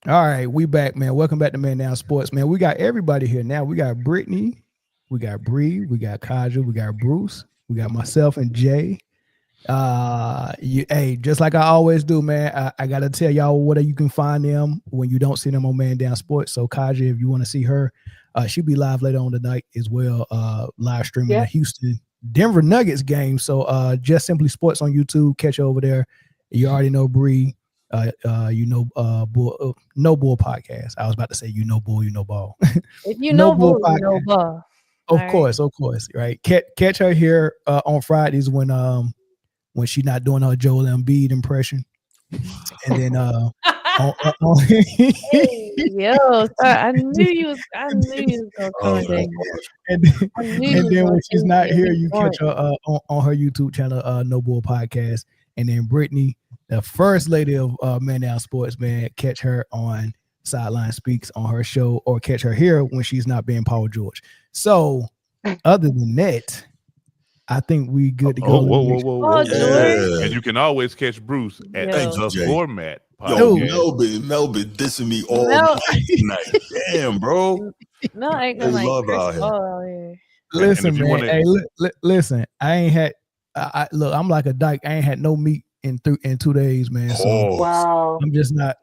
All right, we back, man. Welcome back to Man Down Sports, man. We got everybody here now. We got Brittany, we got Bree, we got Kaja, we got Bruce, we got myself and Jay. Hey, just like I always do, man. I gotta tell y'all where you can find them when you don't see them on Man Down Sports. So Kaja, if you want to see her, she'll be live later on tonight as well. Live streaming the Houston Denver Nuggets game. So just simply sports on YouTube. Catch her over there. You already know Bree. Bull, no Bull podcast. I was about to say Bull, ball. If you know Bull, you know ball. Of course, right. Catch her here on Fridays when she's not doing her Joel Embiid impression, and then yo, I knew you was gonna come down. And then when she's not here, you catch her on her YouTube channel, No Bull Podcast, and then Brittany, the first lady of Man Down Sports, man, catch her on Sideline Speaks on her show, or catch her here when she's not being Paul George. So, other than that, I think we good to go. Whoa. And you can always catch Bruce at the Format Podcast. Yo, Melvin dissing me all night. Damn, bro. No, I ain't gonna love out here. Listen, man. Hey, listen. I ain't had. Look, I'm like a dyke. I ain't had no meat in 2 days, man. So wow. I'm just not.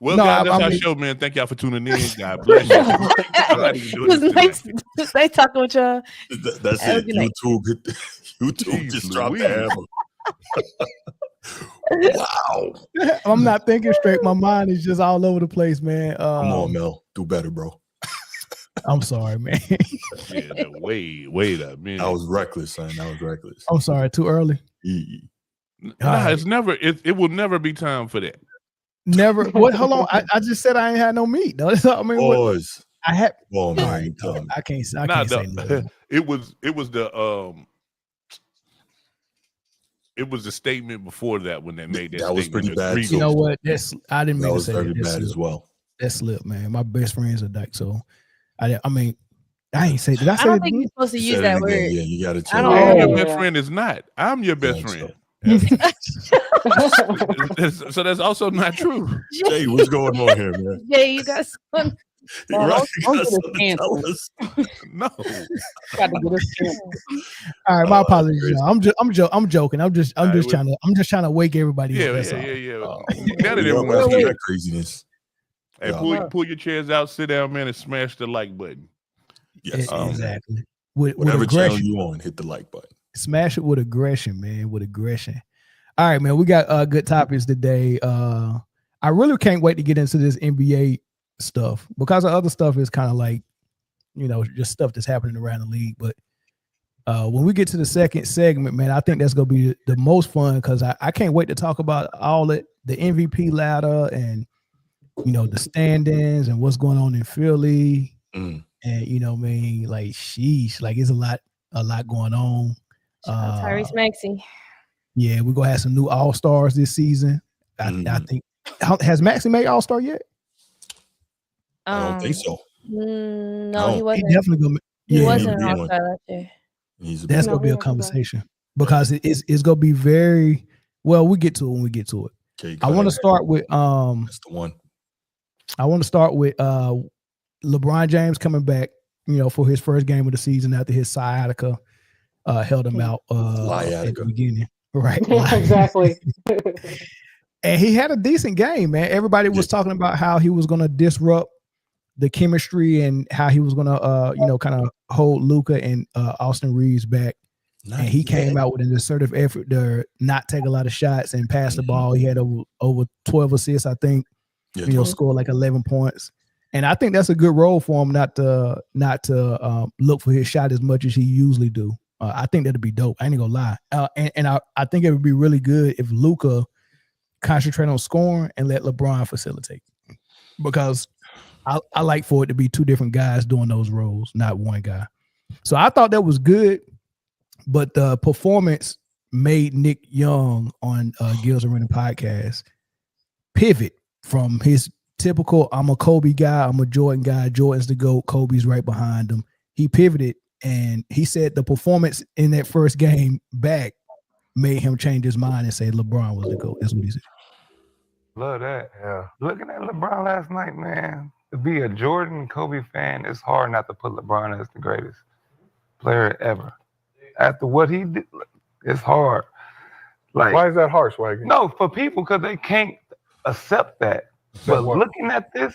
Well, guys, that's our show, man. Thank y'all for tuning in. God bless you. I'm not even doing this nice talking with y'all. That's it. YouTube just dropped the hammer. Wow. I'm not thinking straight. My mind is just all over the place, man. Come on, Mel. Do better, bro. I'm sorry, man. Wait a minute. I was reckless, son. I was reckless. I'm sorry. Too early. It's never. It will never be time for that. Never. What? Hold on. I just said I ain't had no meat. Though. I mean, Boys. I had. Well, no, I can't say no. It was the statement before that when they made that. That was pretty bad. You know what? I didn't mean to say that. That was very bad as well. That slipped, man. My best friend's a dyke, so I mean, I ain't say. Did I say? I don't think you're supposed to use that word. Yeah, you got to tell. Your best friend is not. I'm your best friend. So that's also not true. Jay, what's going on here, man? Jay, you got some. No. Got to get us. All right, my apologies. I'm joking. I'm just trying to wake everybody up. Now that everyone's that craziness. Hey, pull your chairs out, sit down, man, and smash the like button. Yes, exactly. Whatever channel you on, hit the like button. Smash it with aggression, man. With aggression. All right, man. We got good topics today. I really can't wait to get into this NBA stuff because the other stuff is kind of like, just stuff that's happening around the league. But when we get to the second segment, man, I think that's gonna be the most fun because I can't wait to talk about all the MVP ladder and the standings and what's going on in Philly. And like sheesh, like it's a lot going on. Tyrese Maxey. Yeah, we're gonna have some new all-stars this season. I think has Maxey made all-star yet? I don't think so. No, he wasn't. He definitely gonna. He wasn't an all-star last year. That's gonna be a conversation because it's gonna be very well. We get to it when we get to it. Okay, I want to start with That's the one. I want to start with LeBron James coming back, for his first game of the season after his sciatica held him out at the beginning. Right. Exactly. And he had a decent game, man. Everybody was talking about how he was going to disrupt the chemistry and how he was going to, kind of hold Luka and Austin Reeves back. And he came out with an assertive effort to not take a lot of shots and pass the ball. He had over 12 assists, I think. Scored like 11 points. And I think that's a good role for him not to look for his shot as much as he usually do. I think that'd be dope. I ain't gonna lie. And I think it would be really good if Luka concentrate on scoring and let LeBron facilitate. Because I like for it to be two different guys doing those roles, not one guy. So I thought that was good, but the performance made Nick Young on Gil's Arena podcast pivot from his typical, I'm a Kobe guy, I'm a Jordan guy, Jordan's the GOAT, Kobe's right behind him. He pivoted and he said the performance in that first game back made him change his mind and say LeBron was the GOAT. That's what he said. Love that. Yeah. Looking at LeBron last night, man, to be a Jordan Kobe fan, it's hard not to put LeBron as the greatest player ever. After what he did, it's hard. Like, why is that harsh, Swaggy? No, for people, because they can't accept that. But looking at this,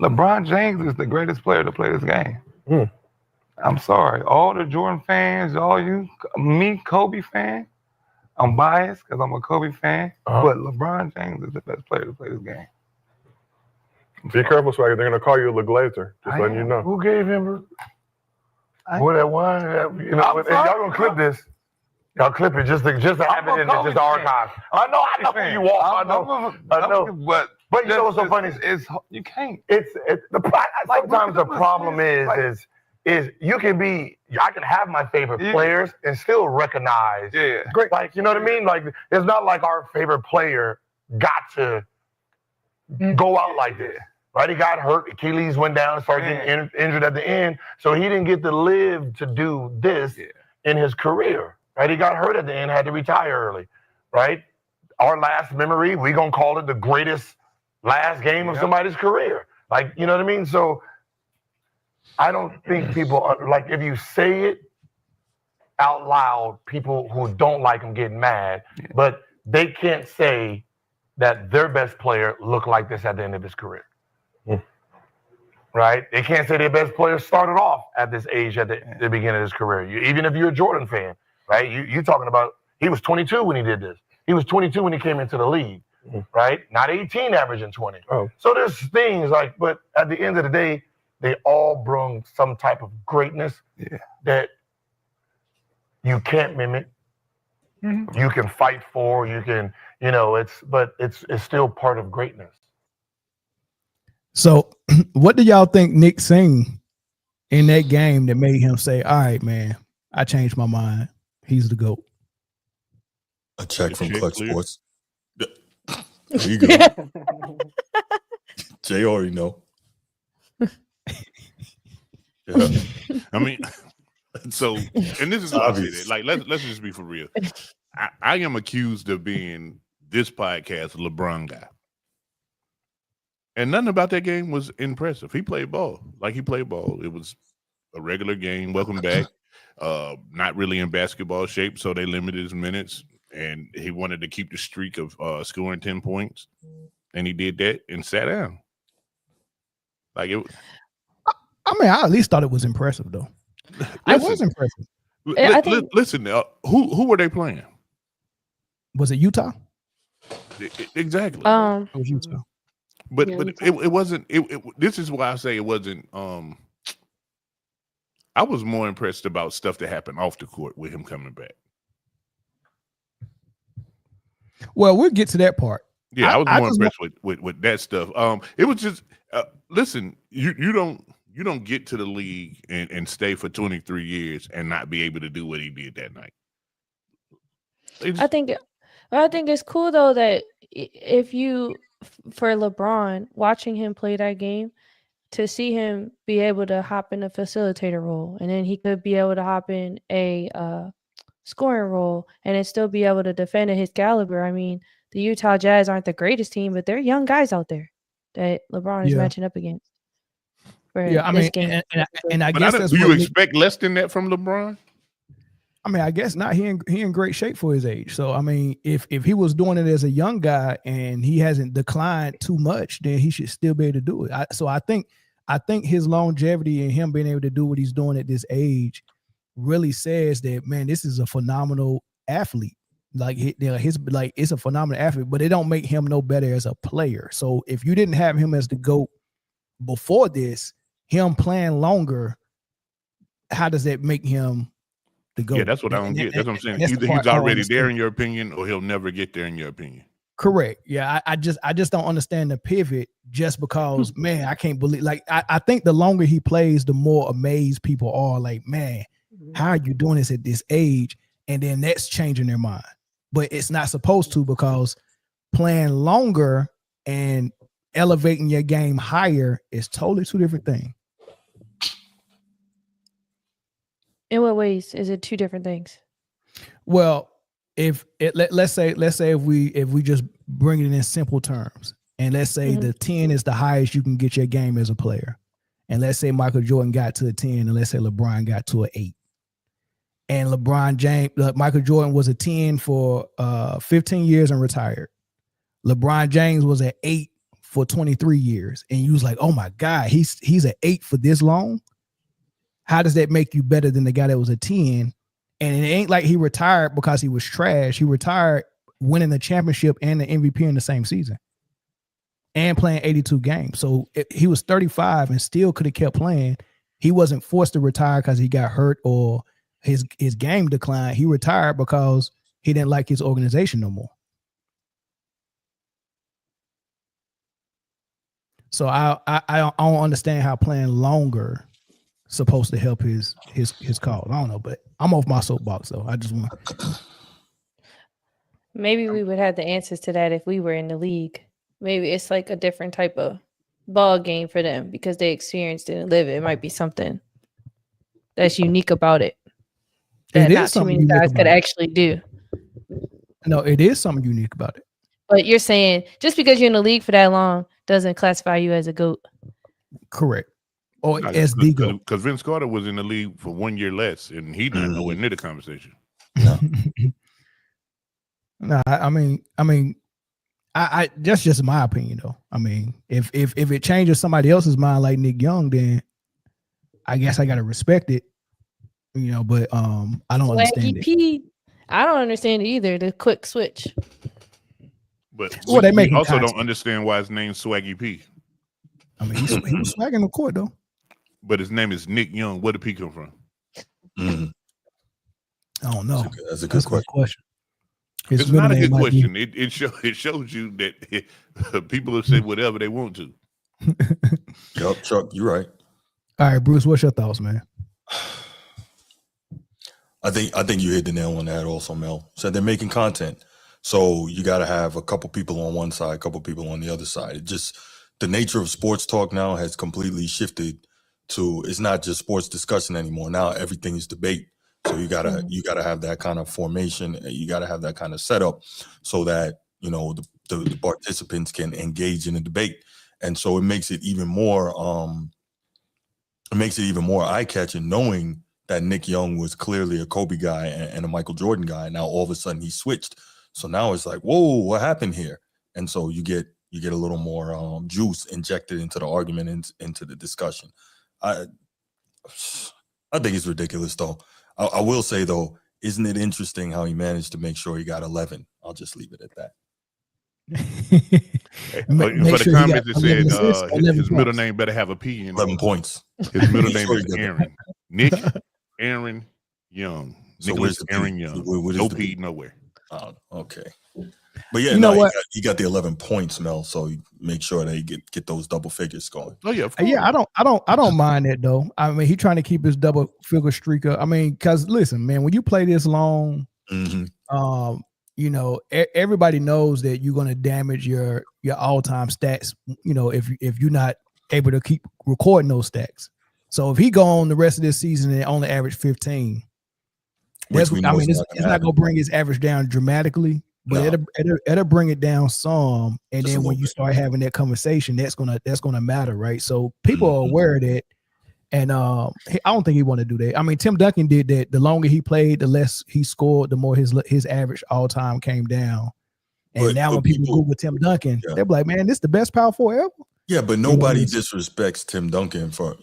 LeBron James is the greatest player to play this game. I'm sorry. All the Jordan fans, all you, me, Kobe fan, I'm biased because I'm a Kobe fan, but LeBron James is the best player to play this game. Be careful, Swaggy. They're going to call you a LeGlazer. Just letting you know. Who gave him that one? You know, y'all going to clip this. Y'all clip it just to have it in just the archive. I know who you are. I know. But you know what's so funny? You can't. Sometimes the problem is you can be. I can have my favorite players and still recognize. Yeah. Great. Like, you know what I mean? Like, it's not like our favorite player got to go out like this. Right? He got hurt. Achilles went down, started getting injured at the end. So he didn't get to live to do this in his career. Right? He got hurt at the end, had to retire early. Right? Our last memory, we're going to call it the greatest last game of somebody's career. Like, you know what I mean? So I don't think people, like, if you say it out loud, people who don't like him get mad, but they can't say that their best player looked like this at the end of his career. Right? They can't say their best player started off at this age at the beginning of his career. Even if you're a Jordan fan, right? You're talking about, he was 22 when he did this. He was 22 when he came into the league, right? Not 18 averaging 20. So there's things like, but at the end of the day, they all bring some type of greatness that you can't mimic. You can fight for, you can, you know, it's still part of greatness. So what do y'all think Nick seen in that game that made him say, all right, man, I changed my mind. He's the GOAT. A check from Clutch Sports. There you go. Jay already know. I mean, so, and this is obvious. Like, let's just be for real. I am accused of being this podcast LeBron guy. And nothing about that game was impressive. He played ball. Like, he played ball. It was a regular game. Welcome back. Not really in basketball shape, so they limited his minutes. And he wanted to keep the streak of scoring 10 points. And he did that and sat down. Like, it. I mean, I at least thought it was impressive, though. It was impressive. Listen, who were they playing? Was it Utah? Exactly. It was Utah. But it wasn't. This is why I say it wasn't. I was more impressed about stuff that happened off the court with him coming back. Well, we'll get to that part. Yeah, I was more impressed with that stuff. It was just listen. You don't get to the league and stay for 23 years and not be able to do what he did that night. I think it's cool though that if you, for LeBron, watching him play that game, to see him be able to hop in a facilitator role, and then he could be able to hop in a scoring role, and then still be able to defend at his caliber. I mean, the Utah Jazz aren't the greatest team, but they're young guys out there that LeBron is matching up against. I mean, and I guess that's do you expect less than that from LeBron? I mean, I guess not. He in great shape for his age. So I mean, if he was doing it as a young guy and he hasn't declined too much, then he should still be able to do it. So I think his longevity and him being able to do what he's doing at this age really says that, man, this is a phenomenal athlete. Like it's a phenomenal athlete, but it don't make him no better as a player. So if you didn't have him as the GOAT before this, him playing longer, how does that make him the GOAT? Yeah, that's what I don't get. That's what I'm saying. Either he's already there in your opinion, or he'll never get there in your opinion. Correct. Yeah, I just don't understand the pivot just because, man, I can't believe. Like, I think the longer he plays, the more amazed people are. Like, man, how are you doing this at this age? And then that's changing their mind. But it's not supposed to, because playing longer and elevating your game higher is totally two different things. In what ways is it two different things? Well, let's say if we just bring it in simple terms. And let's say the 10 is the highest you can get your game as a player. And let's say Michael Jordan got to a 10, and let's say LeBron got to an 8. And Michael Jordan was a 10 for 15 years and retired. LeBron James was an 8 for 23 years. And you was like, oh my God, he's an 8 for this long? How does that make you better than the guy that was a 10? And it ain't like he retired because he was trash. He retired winning the championship and the MVP in the same season and playing 82 games. So he was 35 and still could have kept playing. He wasn't forced to retire because he got hurt or his game declined. He retired because he didn't like his organization no more. So I don't understand how playing longer supposed to help his cause. I don't know, but I'm off my soapbox though. I just want. Maybe we would have the answers to that if we were in the league. Maybe it's like a different type of ball game for them because they experienced it and live it. It might be something that's unique about it that not too many guys could actually do. No, it is something unique about it. But you're saying just because you're in the league for that long doesn't classify you as a GOAT. Correct. Or as the GOAT. Because Vince Carter was in the league for 1 year less, and he not nowhere near the conversation. No. No, I mean, that's just my opinion, though. I mean, if it changes somebody else's mind like Nick Young, then I guess I gotta respect it, But I don't understand it. I don't understand it either. The quick switch. But we also don't understand why his name's Swaggy P. I mean, he was swagging the court though. But his name is Nick Young. Where did P come from? I don't know. That's a good question. It's not a good question. It shows you that people will say whatever they want to. Yup, Chuck, you're right. All right, Bruce, what's your thoughts, man? I think you hit the nail on that also, Mel. So they're making content. So you got to have a couple people on one side, a couple people on the other side. It just, the nature of sports talk now has completely shifted to, it's not just sports discussion anymore. Now everything is debate. So you gotta have that kind of formation. You gotta have that kind of setup so that, the participants can engage in the debate. And so it makes it even more eye-catching knowing that Nick Young was clearly a Kobe guy and a Michael Jordan guy. Now all of a sudden he switched. So now it's like, whoa, what happened here? And so you get a little more juice injected into the argument and into the discussion. I think it's ridiculous though. I will say though, isn't it interesting how he managed to make sure he got 11? I'll just leave it at that. For the comments, it said his middle name better have a P in it. 11 points. His middle name is Aaron. Nick Aaron Young. So where's the Aaron Young? No P nowhere. Oh, okay. But yeah, he got the 11 points, Mel. So make sure they get those double figures going. Oh yeah, yeah. I don't mind that though. I mean, he trying to keep his double figure streak up. I mean, because listen, man, when you play this long, everybody knows that you're going to damage your all-time stats. If you're not able to keep recording those stats. So if he go on the rest of this season and only average 15, it's not going to bring his average down dramatically. But it'll bring it down some, and then when you start having that conversation, that's gonna matter, right? So people are aware of that, and I don't think he want to do that. I mean, Tim Duncan did that. The longer he played, the less he scored, the more his average all time came down. And now when people Google Tim Duncan, they're like, "Man, this is the best power forward ever." Yeah, but nobody disrespects Tim Duncan for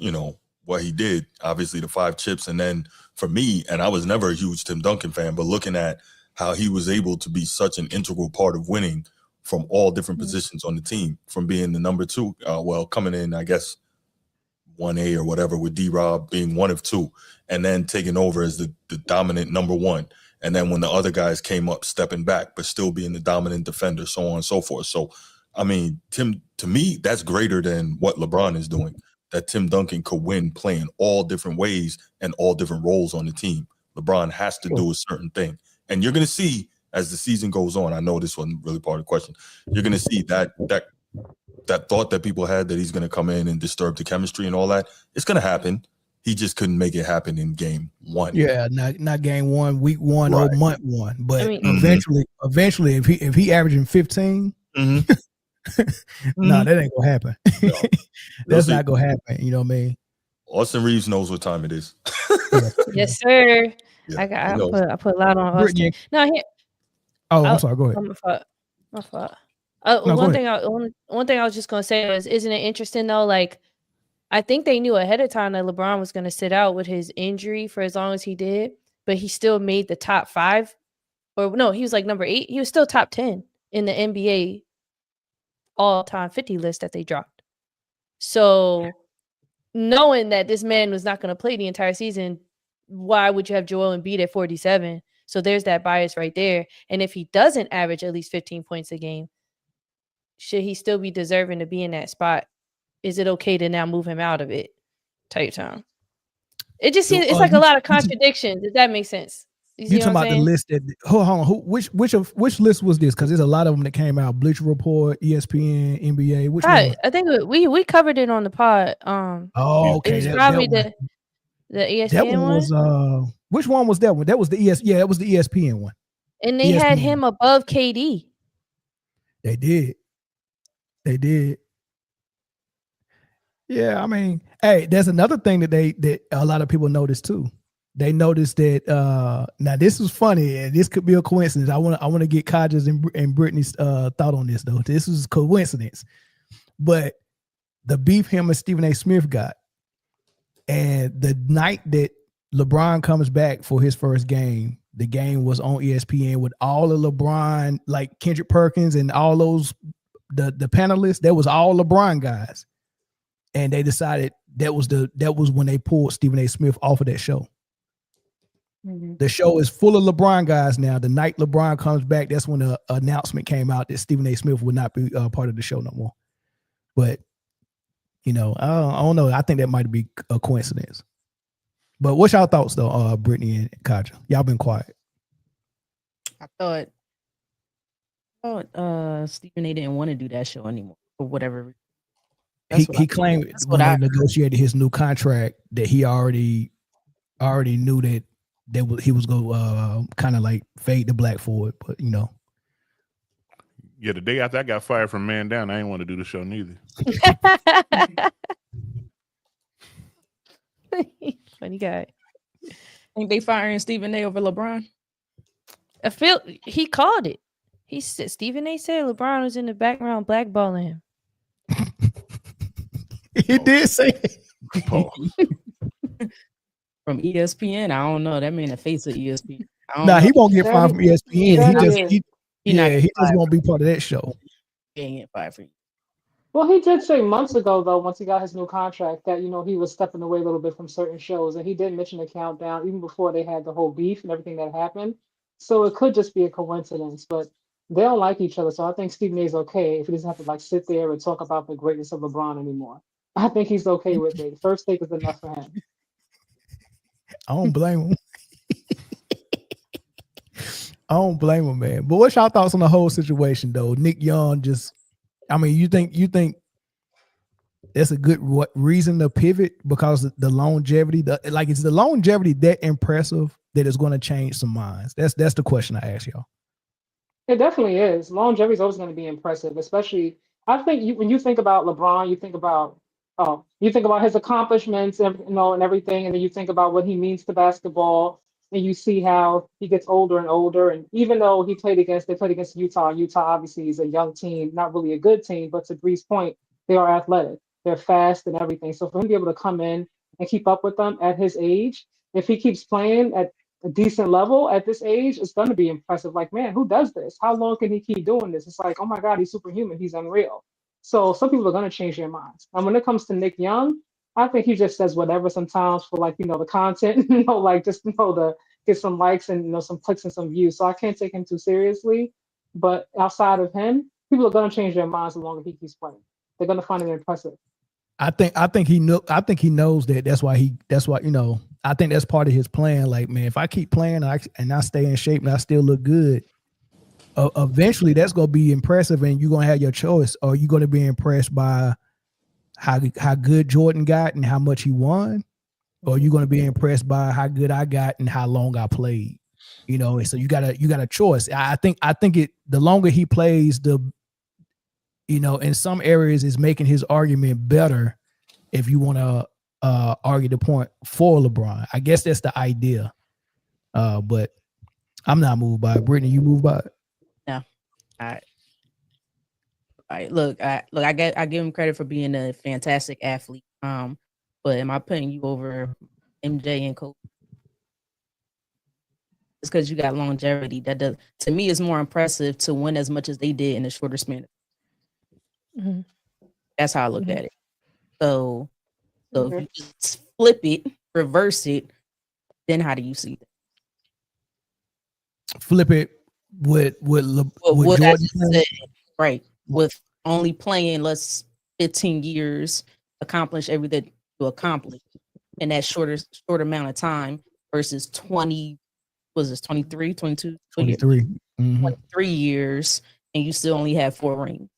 what he did. Obviously, the 5 chips, and then for me, and I was never a huge Tim Duncan fan, but looking at how he was able to be such an integral part of winning from all different positions on the team, from being the number 2, coming in, I guess, 1A or whatever, with D-Rob being 1 of 2, and then taking over as the dominant number 1. And then when the other guys came up, stepping back, but still being the dominant defender, so on and so forth. So, I mean, Tim, to me, that's greater than what LeBron is doing, that Tim Duncan could win playing all different ways and all different roles on the team. LeBron has to do a certain thing. And you're going to see as the season goes on, I know this wasn't really part of the question, you're going to see that thought that people had that he's going to come in and disturb the chemistry and all that, it's going to happen. He just couldn't make it happen in game 1. Yeah, not game 1, week 1, right. or month 1. But eventually, if he averaging 15, No, that ain't gonna happen. No. That's not gonna happen. You know what I mean? Austin Reeves knows what time it is. Yes, sir. Yeah, I put a lot on Austin. Brittany. No, I'm sorry. Go ahead. My fault. No, one thing I was just gonna say was, isn't it interesting though? Like, I think they knew ahead of time that LeBron was gonna sit out with his injury for as long as he did, but he still made the top 5. Or no, he was like number 8. He was still top 10 in the NBA all-time 50 list that they dropped. So, knowing that this man was not going to play the entire season, why would you have Joel Embiid at 47? So there's that bias right there. And if he doesn't average at least 15 points a game, should he still be deserving to be in that spot? Is it okay to now move him out of it? Type time. It just seems it's like a lot of contradictions. Does that make sense? You talking about the list that? Hold on. Which list was this? Because there's a lot of them that came out. Bleacher Report, ESPN, NBA. Which one? I think we covered it on the pod. Okay. It was probably the ESPN that one. Was which one was that one? That was the Yeah, that was the ESPN one. And they had him above KD. They did. Yeah, I mean, hey, there's another thing that that a lot of people noticed too. They noticed that now this is funny, and this could be a coincidence. I want to get Kaja's and Brittany's thought on this though. This is coincidence, but the beef him and Stephen A. Smith got, and the night that LeBron comes back for his first game, the game was on ESPN with all of LeBron, like Kendrick Perkins and all those the panelists. That was all LeBron guys, and they decided that was when they pulled Stephen A. Smith off of that show. Mm-hmm. The show is full of LeBron guys now. The night LeBron comes back, that's when the announcement came out that Stephen A. Smith would not be part of the show no more. But, I don't know. I think that might be a coincidence. But what's y'all thoughts, though, Brittany and Kaja? Y'all been quiet. I thought Stephen A. didn't want to do that show anymore for whatever reason. He claimed when they negotiated his new contract that he already knew that he was going to kind of like fade the black for it, but Yeah, the day after I got fired from Man Down, I didn't want to do the show neither. Funny guy. Think they firing Stephen A. over LeBron? I feel he called it. He said Stephen A. said LeBron was in the background blackballing him. He did say it. From ESPN, I don't know. That man the face of ESPN. He won't get fired from ESPN. He just won't be part of that show. He ain't get fired for you. Well, he did say months ago, though, once he got his new contract, that, he was stepping away a little bit from certain shows. And he did mention the countdown even before they had the whole beef and everything that happened. So it could just be a coincidence, but they don't like each other. So I think Stephen A. is okay if he doesn't have to sit there and talk about the greatness of LeBron anymore. I think he's okay with it. The first take is enough for him. I don't blame him. I don't blame him, man. But what's y'all thoughts on the whole situation, though? Nick Young you think that's a good reason to pivot because the longevity, is the longevity that impressive that it's going to change some minds? That's the question I ask y'all. It definitely is. Longevity is always going to be impressive, especially I think when you think about LeBron, you think about his accomplishments and everything, and then you think about what he means to basketball, and you see how he gets older and older. And even though they played against Utah, and Utah obviously is a young team, not really a good team, but to Bree's point, they are athletic, they're fast and everything. So for him to be able to come in and keep up with them at his age, if he keeps playing at a decent level at this age, it's going to be impressive. Like, man, who does this? How long can he keep doing this? It's like, oh my God, he's superhuman. He's unreal. So some people are going to change their minds. And when it comes to Nick Young, I think he just says whatever sometimes for the content, to get some likes and, some clicks and some views. So I can't take him too seriously. But outside of him, people are going to change their minds the longer he keeps playing. They're going to find it impressive. I think he knows that. That's why I think that's part of his plan. Like, man, if I keep playing and I stay in shape and I still look good, eventually that's going to be impressive and you're going to have your choice. Or you're going to be impressed by how good Jordan got and how much he won, or you're going to be impressed by how good I got and how long I played. So you got a choice. I think the longer he plays, the in some areas is making his argument better if you want to argue the point for LeBron. I guess that's the idea. But I'm not moved by it. Brittany, you moved by it? No. I give him credit for being a fantastic athlete. But am I putting you over MJ and Kobe? It's because you got longevity. That does, to me, is more impressive to win as much as they did in a shorter span. Mm-hmm. That's how I looked at it. So if you just flip it, reverse it, then how do you see it? Flip it with Jordan, said, right? With only playing 15 years, accomplish everything to accomplish in that short amount of time versus 20. Was this 23, 22? 23. 23 years, and you still only have 4 rings.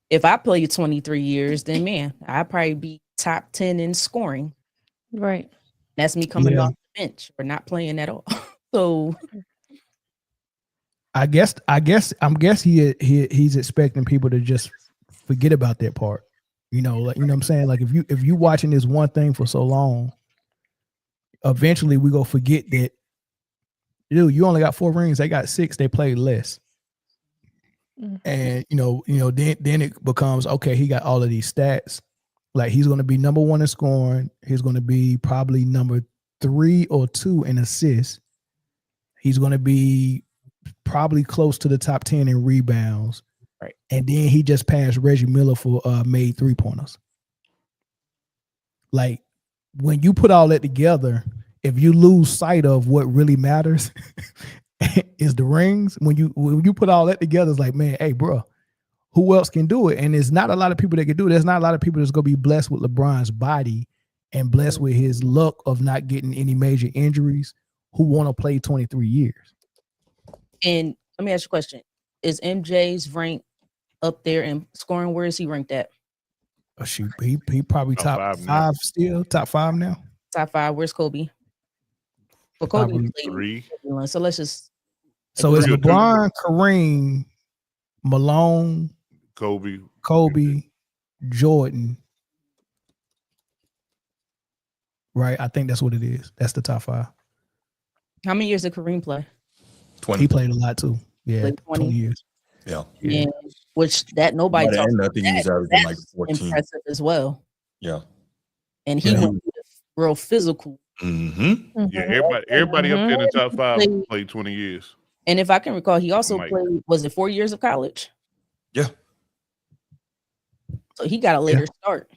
If I play 23 years, then man, I'd probably be top 10 in scoring. Right. That's me coming off the bench or not playing at all. So I guess he's expecting people to just forget about that part. Like, what I'm saying? Like if you watching this one thing for so long, eventually we go forget that, dude, you only got 4 rings, they got 6, they played less. And then it becomes, okay, he got all of these stats. Like he's going to be number 1 in scoring. He's going to be probably number 3 or 2 in assists. He's going to be probably close to the top 10 in rebounds. Right. And then he just passed Reggie Miller for made 3-pointers. Like when you put all that together, if you lose sight of what really matters is the rings, when you put all that together, it's like, man, hey, bro, who else can do it? And there's not a lot of people that can do it. There's not a lot of people that's going to be blessed with LeBron's body and blessed with his luck of not getting any major injuries who want to play 23 years. And let me ask you a question. Is MJ's rank up there in scoring? Where is he ranked at? Oh, shoot, he probably top 5 still, top 5 now. Top 5. Where's Kobe? Well, Kobe played 3. So let's just. So it's LeBron, Kareem, Malone, Kobe, Jordan. Right, I think that's what it is. That's the top 5. How many years did Kareem play? 20. He played a lot too. Yeah, 20 years. Yeah. And which that nobody talks about. I think he was averaging like 14. Impressive as well. Yeah. And he was real physical. Mm-hmm. Yeah, everybody up there in the top 5 played 20 years. And if I can recall, he also played, was it 4 years of college? Yeah. So he got a later start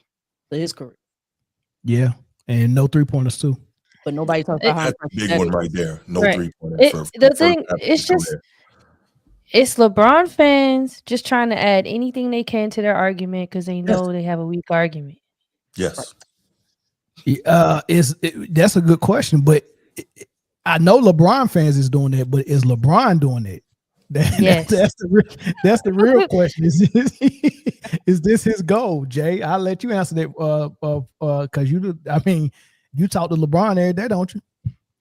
to his career. Yeah. And no 3-pointers too. But nobody talks about how that's a big one right there. No 3-pointers. The thing, it's just, it's LeBron fans just trying to add anything they can to their argument because they know they have a weak argument. Yes. That's a good question, but I know LeBron fans is doing that, but is LeBron doing it? Yes. That's the real question. Is this his goal, Jay? I'll let you answer that because you talk to LeBron every day, don't you?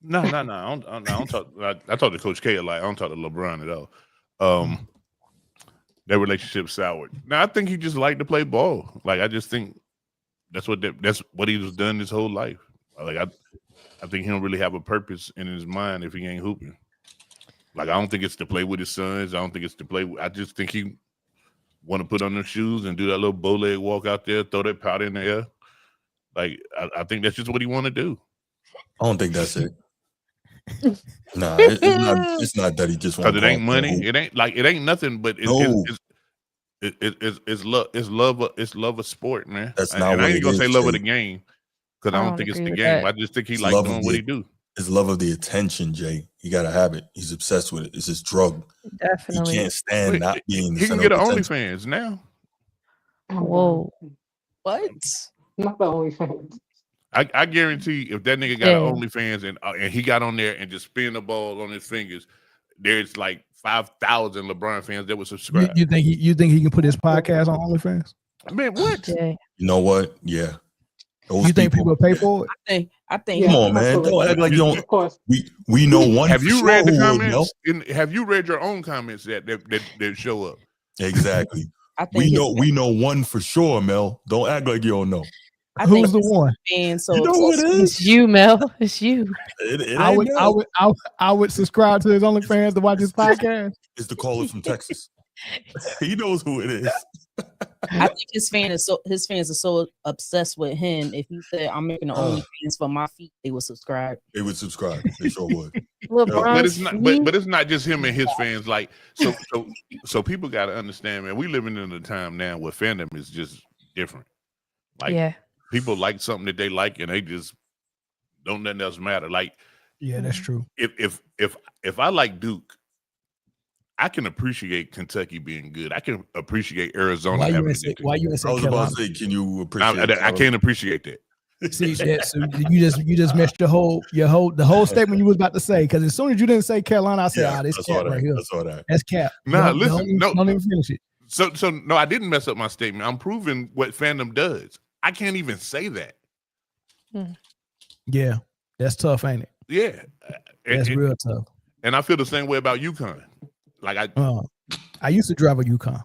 No. I don't talk. I talk to Coach K a lot. I don't talk to LeBron at all. Their relationship soured. Now I think he just liked to play ball. Like I just think that's what he was done his whole life. Like I think he don't really have a purpose in his mind if he ain't hooping. Like I don't think it's to play with his sons. I don't think it's to play. I just think he want to put on their shoes and do that little bow leg walk out there, throw that powder in the air. Like I think that's just what he want to do. I don't think that's it. Nah, it's not that he just wants. Because it ain't money. It ain't nothing. But it's love of sport, man. That's not. And what I ain't gonna say love of the Jay. game because I don't think it's the game. I just think he like doing what he do. It's love of the attention, Jay. He gotta have it. He's obsessed with it. It's his drug. Definitely. He can't stand not being. He can get an OnlyFans now. Whoa. What? Not the OnlyFans. I guarantee if that nigga got an OnlyFans and he got on there and just spin the ball on his fingers, there's like 5,000 LeBron fans that would subscribe. You think he can put his podcast on OnlyFans? Man, what? You know what? Yeah. You think people pay for it? I think. Come on, man. Don't act like you don't. Of course. We know one. Have for you sure read the who would, comments? Have you read your own comments that show up? Exactly. I think we know one for sure, Mel. Don't act like you don't know. Who's the one? So you know who it is? It's you, Mel. It's you. I would subscribe to his OnlyFans to watch his podcast. It's the caller from Texas. He knows who it is. I think his fans are so obsessed with him. If he said, "I'm making the OnlyFans for my feet," they would subscribe. They would subscribe. They sure would. But it's not. But it's not just him and his fans. Like so people got to understand, man. We living in a time now where fandom is just different. Like people like something that they like, and they just don't nothing else matter. Like that's true. If I like Duke, I can appreciate Kentucky being good. I can appreciate Arizona having a good team. Why you say I was about to say, can you appreciate? I can't appreciate that. See that? So you just messed the whole statement you was about to say, because as soon as you didn't say Carolina, I said, this cap right here. I saw that. That's cap. Nah, listen, don't even finish it. So no, I didn't mess up my statement. I'm proving what fandom does. I can't even say that. Yeah, that's tough, ain't it? Yeah, that's real tough. And I feel the same way about UConn. Like I used to drive a UConn.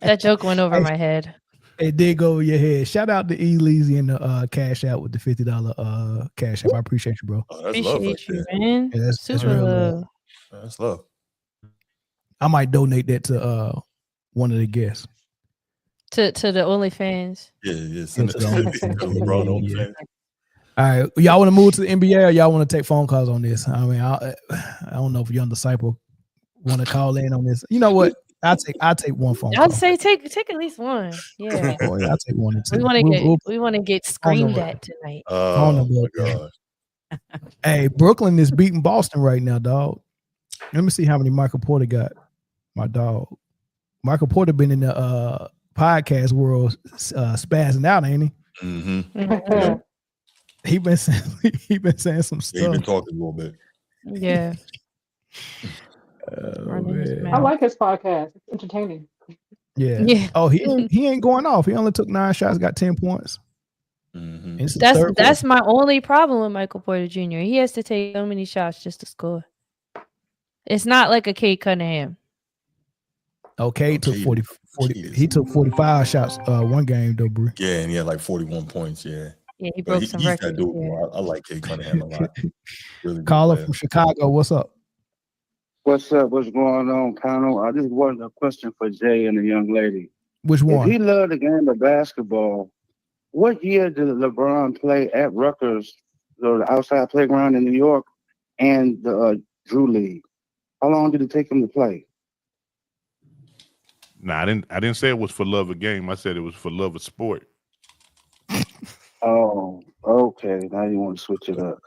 That joke went over my head. It did go over your head. Shout out to E. Leezy and the cash out with the $50 cash app. I appreciate you, bro. That's love right there. Man. Yeah, that's Super real love. That's love. I might donate that to one of the guests. To the OnlyFans. Yeah. Send it to LeBron OnlyFans. All right, y'all want to move to the NBA, or y'all want to take phone calls on this? I mean, I don't know if Young Disciple want to call in on this. You know what? I'll take one phone call. I'd say take at least one. Yeah. I'll take one. We want to get screamed at tonight. Oh my God. Hey, Brooklyn is beating Boston right now, dog. Let me see how many Michael Porter got. My dog. Michael Porter been in the podcast world spazzing out, ain't he? Mm-hmm. He been saying some stuff. He been talking a little bit. Yeah. I like his podcast. It's entertaining. Yeah. Oh, he ain't going off. He only took 9 shots, got 10 points. Mm-hmm. That's my only problem with Michael Porter Jr. He has to take so many shots just to score. It's not like a Cade Cunningham. Okay, took 40. He took 45 shots one game though, bro. Yeah, and he had like 41 points. Yeah. Yeah, he broke some records. I like Cade Cunningham a lot. Really Caller from Chicago, what's up? What's up? What's going on, panel? I just wanted a question for Jay and the young lady. Which one? If he loved the game of basketball, what year did LeBron play at Rutgers, the outside playground in New York, and the Drew League? How long did it take him to play? Nah, I didn't say it was for love of game. I said it was for love of sport. Oh, okay. Now you want to switch it up.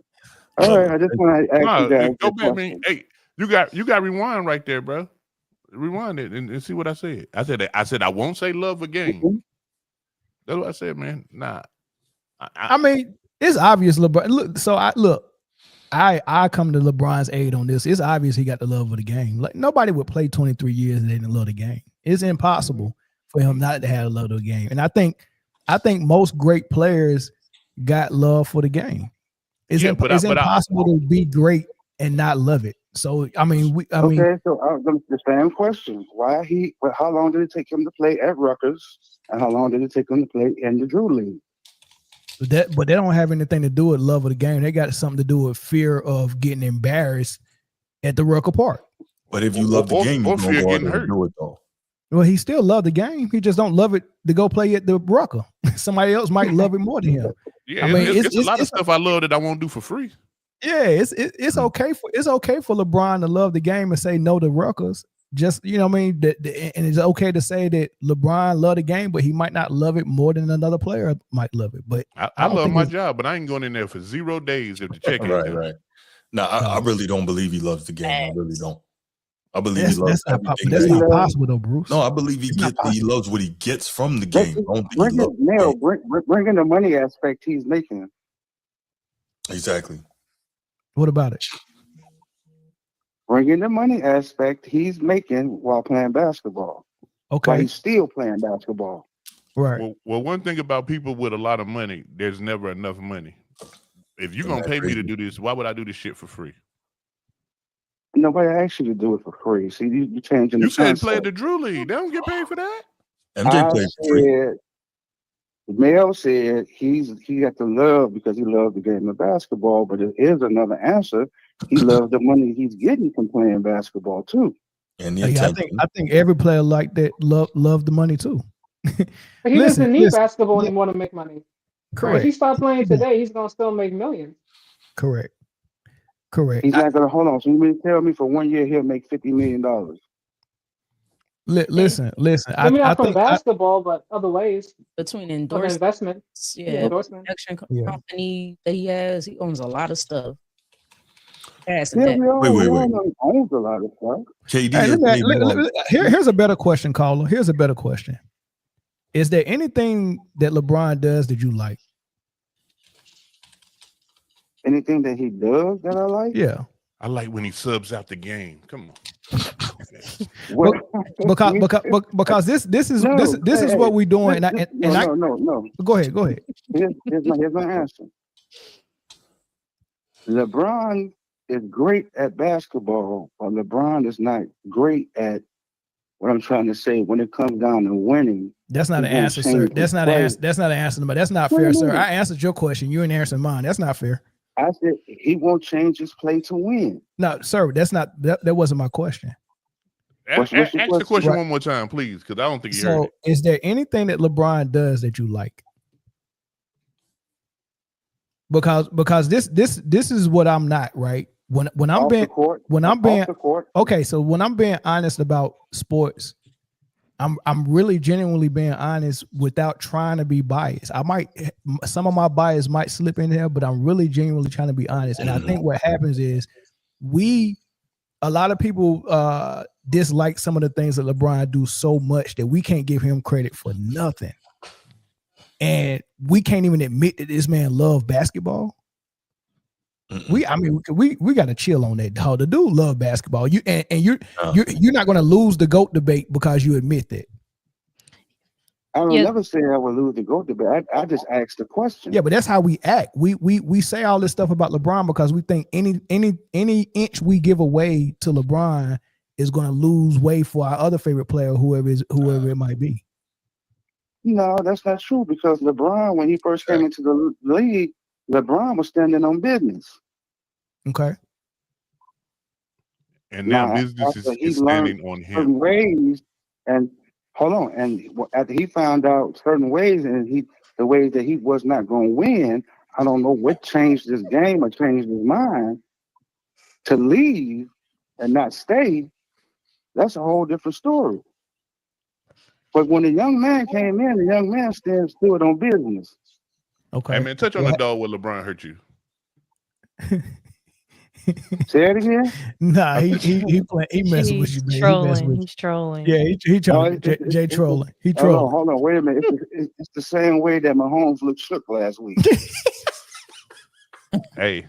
All right, I just want to ask you guys. Go back, man. Hey, you got rewind right there, bro. Rewind it and see what I said. I said I won't say love of game. Mm-hmm. That's what I said, man. Nah. I mean, it's obvious LeBron. I come to LeBron's aid on this. It's obvious he got the love of the game. Like nobody would play 23 years and they didn't love the game. It's impossible for him not to have a love of the game. And I think most great players got love for the game. It's impossible to be great and not love it. So I mean, so the same question: how long did it take him to play at Rutgers, and how long did it take him to play in the Drew League? But they don't have anything to do with love of the game. They got something to do with fear of getting embarrassed at the Rucker Park. But if you love the game, you don't go out there and do it though. Well, he still loved the game. He just don't love it to go play at the Rucker. Somebody else might love it more than him. Yeah, I mean, it's a lot of stuff I love that I won't do for free. Yeah, it's okay for LeBron to love the game and say no to Rutgers. Just you know what I mean, and it's okay to say that LeBron loved the game, but he might not love it more than another player might love it. But I love my job, but I ain't going in there for 0 days if the check ain't done. Right. No, I really don't believe he loves the game. I really don't. I believe he loves everything. That's not possible though, Bruce. No, I believe he loves what he gets from the game. Bring in the money aspect he's making. Exactly. What about it? Bring in the money aspect he's making while playing basketball. Okay. But he's still playing basketball. Right. Well, one thing about people with a lot of money, there's never enough money. If you're gonna pay me to do this, why would I do this shit for free? Nobody asked you to do it for free. See, you changing the You said play concept. the Drew League. They don't get paid for that. MJ played for free. said, Mel said he got the love because he loved the game of basketball, but there is another answer. He loves the money he's getting from playing basketball too. And I think every player like that love the money too. But he doesn't need basketball anymore to make money. Correct. If he stopped playing today, he's gonna still make millions. Correct. He's not gonna hold on. So you mean tell me for 1 year he'll make $50 million? Listen. Maybe not from basketball, but other ways. Between investment, endorsement company that he has, he owns a lot of stuff. Wait. Owns a lot of stuff. KD. Here's a better question, caller. Here's a better question. Is there anything that LeBron does that you like? Anything that he does that I like? Yeah. I like when he subs out the game. Come on. because this is what we're doing. No. Go ahead. Here's my answer. LeBron is great at basketball, but LeBron is not great at what I'm trying to say when it comes down to winning. That's not an answer, sir. That's not an answer. That's not an answer. But that's not fair, sir. I answered your question. You ain't answering mine. That's not fair. I said he won't change his play to win. No, sir. That wasn't my question. Ask the question one more time, please, because I don't think you heard it. Is there anything that LeBron does that you like? Because this is what I'm not, right? When I'm being okay, so when I'm being honest about sports, I'm really genuinely being honest without trying to be biased. Some of my bias might slip in there, but I'm really genuinely trying to be honest. And I think what happens is a lot of people dislike some of the things that LeBron do so much that we can't give him credit for nothing. And we can't even admit that this man loves basketball. We got to chill on that, dog. The dude love basketball. You're not going to lose the GOAT debate because you admit that. I would never say I would lose the GOAT debate. I just asked the question. Yeah, but that's how we act. We say all this stuff about LeBron because we think any inch we give away to LeBron is going to lose way for our other favorite player, whoever it might be. No, that's not true because LeBron, when he first came into the league, LeBron was standing on business. Okay. And now business is standing on him. Certain ways, and hold on. And after he found out certain ways, and the ways that he was not going to win, I don't know what changed his game or changed his mind to leave and not stay. That's a whole different story. But when the young man came in, the young man stood on business. Okay. Hey man, touch on the dog where LeBron hurt you. Say it again. Nah, he messing with you, man. He's trolling. Yeah, he trolling. Jay trolling. He trolling. Hold on, wait a minute. It's the same way that Mahomes looked shook last week. Hey,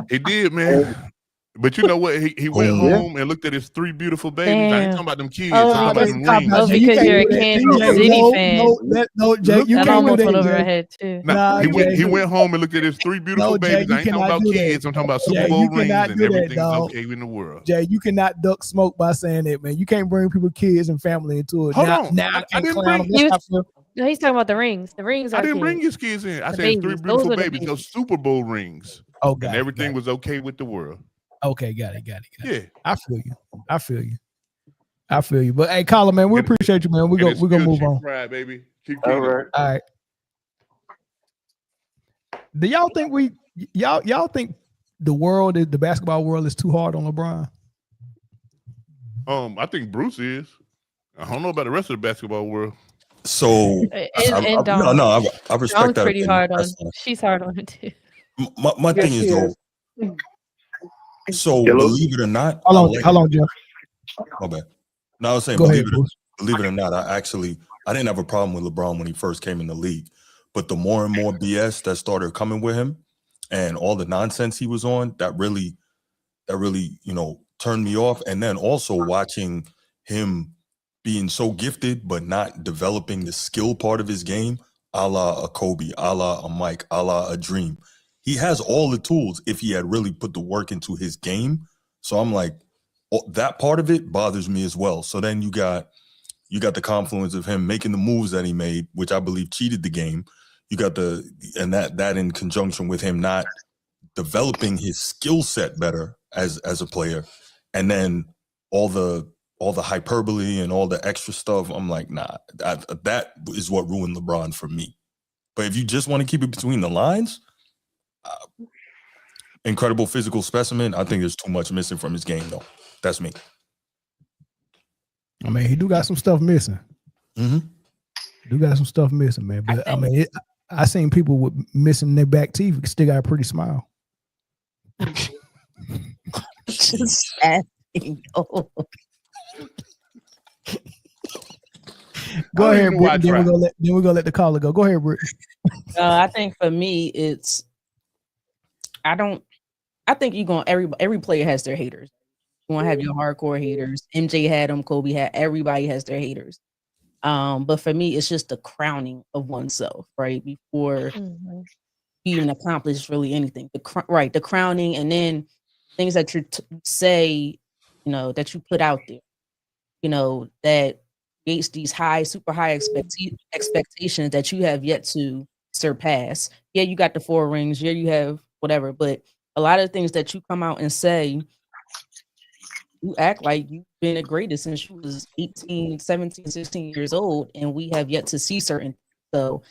he did, man. But you know what? He went home and looked at his 3 beautiful babies. I ain't talking about them kids. I'm talking about them rings. Oh, because you're a Kansas City fan. No, Jay, you that can't almost do went that, over Jay. her head too. Nah, he went home and looked at his 3 beautiful babies. Jay, I ain't talking about kids. I'm talking about Super Bowl rings and everything's okay in the world. Jay, you cannot duck smoke by saying that, man. You can't bring people, kids, and family into it. Hold on. No, he's talking about the rings. The rings. I didn't bring his kids in. I said 3 beautiful babies. Those Super Bowl rings. Oh, and everything was okay with the world. Okay, got it. Yeah, I feel you. But hey, Colin, man, we appreciate you, man. We're gonna move on. Right, baby. Keep all right. Do y'all think y'all think the basketball world is too hard on LeBron? I think Bruce is. I don't know about the rest of the basketball world. So I respect that. Pretty hard on. She's hard on it too. My thing is though. So believe it or not, how long, Jeff? Okay. No, I was saying believe it or not, I didn't have a problem with LeBron when he first came in the league, but the more and more BS that started coming with him, and all the nonsense he was on, that really, turned me off. And then also watching him being so gifted, but not developing the skill part of his game, a la a Kobe, a la a Mike, a la a Dream. He has all the tools if he had really put the work into his game. So I'm like, that part of it bothers me as well. So then you got the confluence of him making the moves that he made, which I believe cheated the game. You got that in conjunction with him not developing his skill set better as a player, and then all the hyperbole and all the extra stuff. I'm like, nah, that is what ruined LeBron for me. But if you just want to keep it between the lines, incredible physical specimen. I think there's too much missing from his game, though. That's me. I mean, he do got some stuff missing. Mm-hmm. Do got some stuff missing, man. But I mean, I seen people with missing their back teeth still got a pretty smile. Just asking. Oh. Go ahead, Britt. Then we're gonna let the caller go. Go ahead, Britt. I think for me, it's I think you're going every player has their haters. You want to have your hardcore haters. MJ had them, Kobe had, everybody has their haters. But for me, it's just the crowning of oneself, right? Before you even accomplish really anything. The crowning, and then things that you say, that you put out there, that creates these super high expectations that you have yet to surpass. Yeah, you got the 4 rings. Yeah, you have whatever. But a lot of things that you come out and say, you act like you've been the greatest since you was 18, 17, 16 years old, and we have yet to see certain. So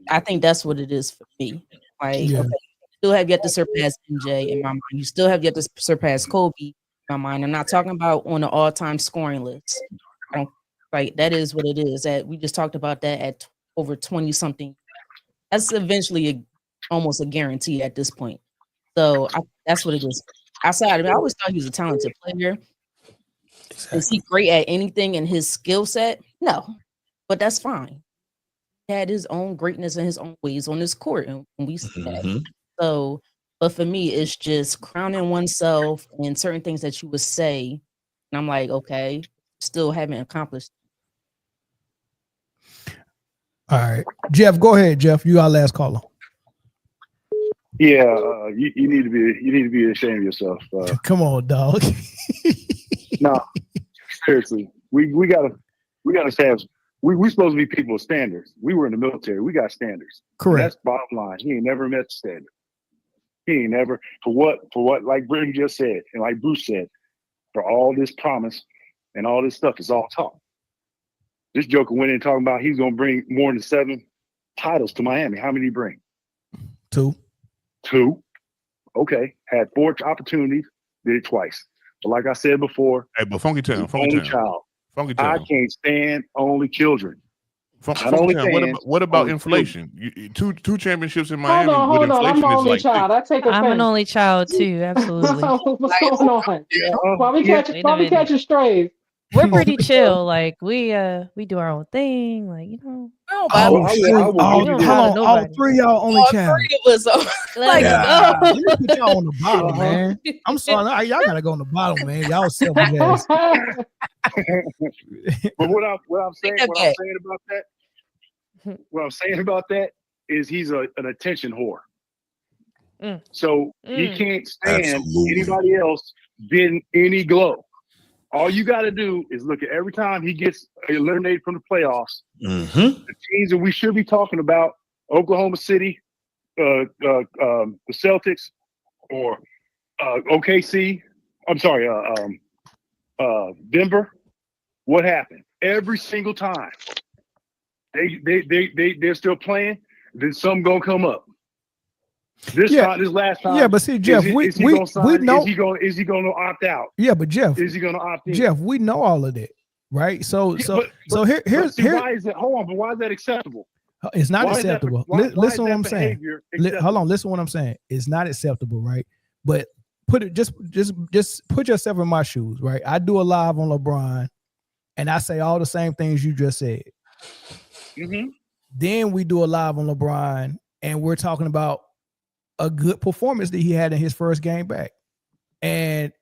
I think that's what it is for me. Like, okay, you still have yet to surpass MJ in my mind. You still have yet to surpass Kobe in my mind. I'm not talking about on the all-time scoring list. That is what it is. That we just talked about that at over 20-something. That's eventually almost a guarantee at this point. So that's what it is. Outside of it, I always thought he was a talented player. Exactly. Is he great at anything in his skill set? No, but that's fine. He had his own greatness and his own ways on his court, and we see that. So, but for me, it's just crowning oneself and certain things that you would say, and I'm like, okay, still haven't accomplished. All right, Jeff, go ahead. Jeff, you our last caller. Yeah, you need to be ashamed of yourself. Come on, dog. No, seriously, we gotta have. We supposed to be people with standards. We were in the military. We got standards. Correct. And that's bottom line. He ain't never met the standard. He ain't never for what like Brittany just said and like Bruce said, for all this promise and all this stuff is all talk. This joker went in talking about he's gonna bring more than 7 titles to Miami. How many did he bring? 2. Okay. Had 4 opportunities, did it twice. But like I said before, hey, but Funky Town. Child. I can't stand only children. What about inflation? Two championships in Miami. Hold on. I'm an only child. I take offense. I'm an only child too. Absolutely. What's going on? Why we catching strays? We're pretty chill. Like we do our own thing. Like all 3 of y'all only child. 3 of us. Let me put y'all on the bottom, man. I'm sorry, y'all gotta go on the bottom, man. Y'all selfish ass. But what I'm saying about that is he's an attention whore. So he can't stand anybody else getting any glow. All you got to do is look at every time he gets eliminated from the playoffs. The teams that we should be talking about: Oklahoma City, the Celtics, or OKC. I'm sorry, Denver. What happened? Every single time they're still playing. Then something gonna come up. This last time. Yeah, but see, Jeff, we know. Is he going to opt out? Yeah, but Jeff, is he going to opt in? Jeff, we know all of that, right? So here's why is it? Hold on, but why is that acceptable? It's not acceptable. Listen to what I'm saying. Hold on, listen to what I'm saying. It's not acceptable, right? But just put yourself in my shoes, right? I do a live on LeBron, and I say all the same things you just said. Then we do a live on LeBron, and we're talking about a good performance that he had in his first game back, and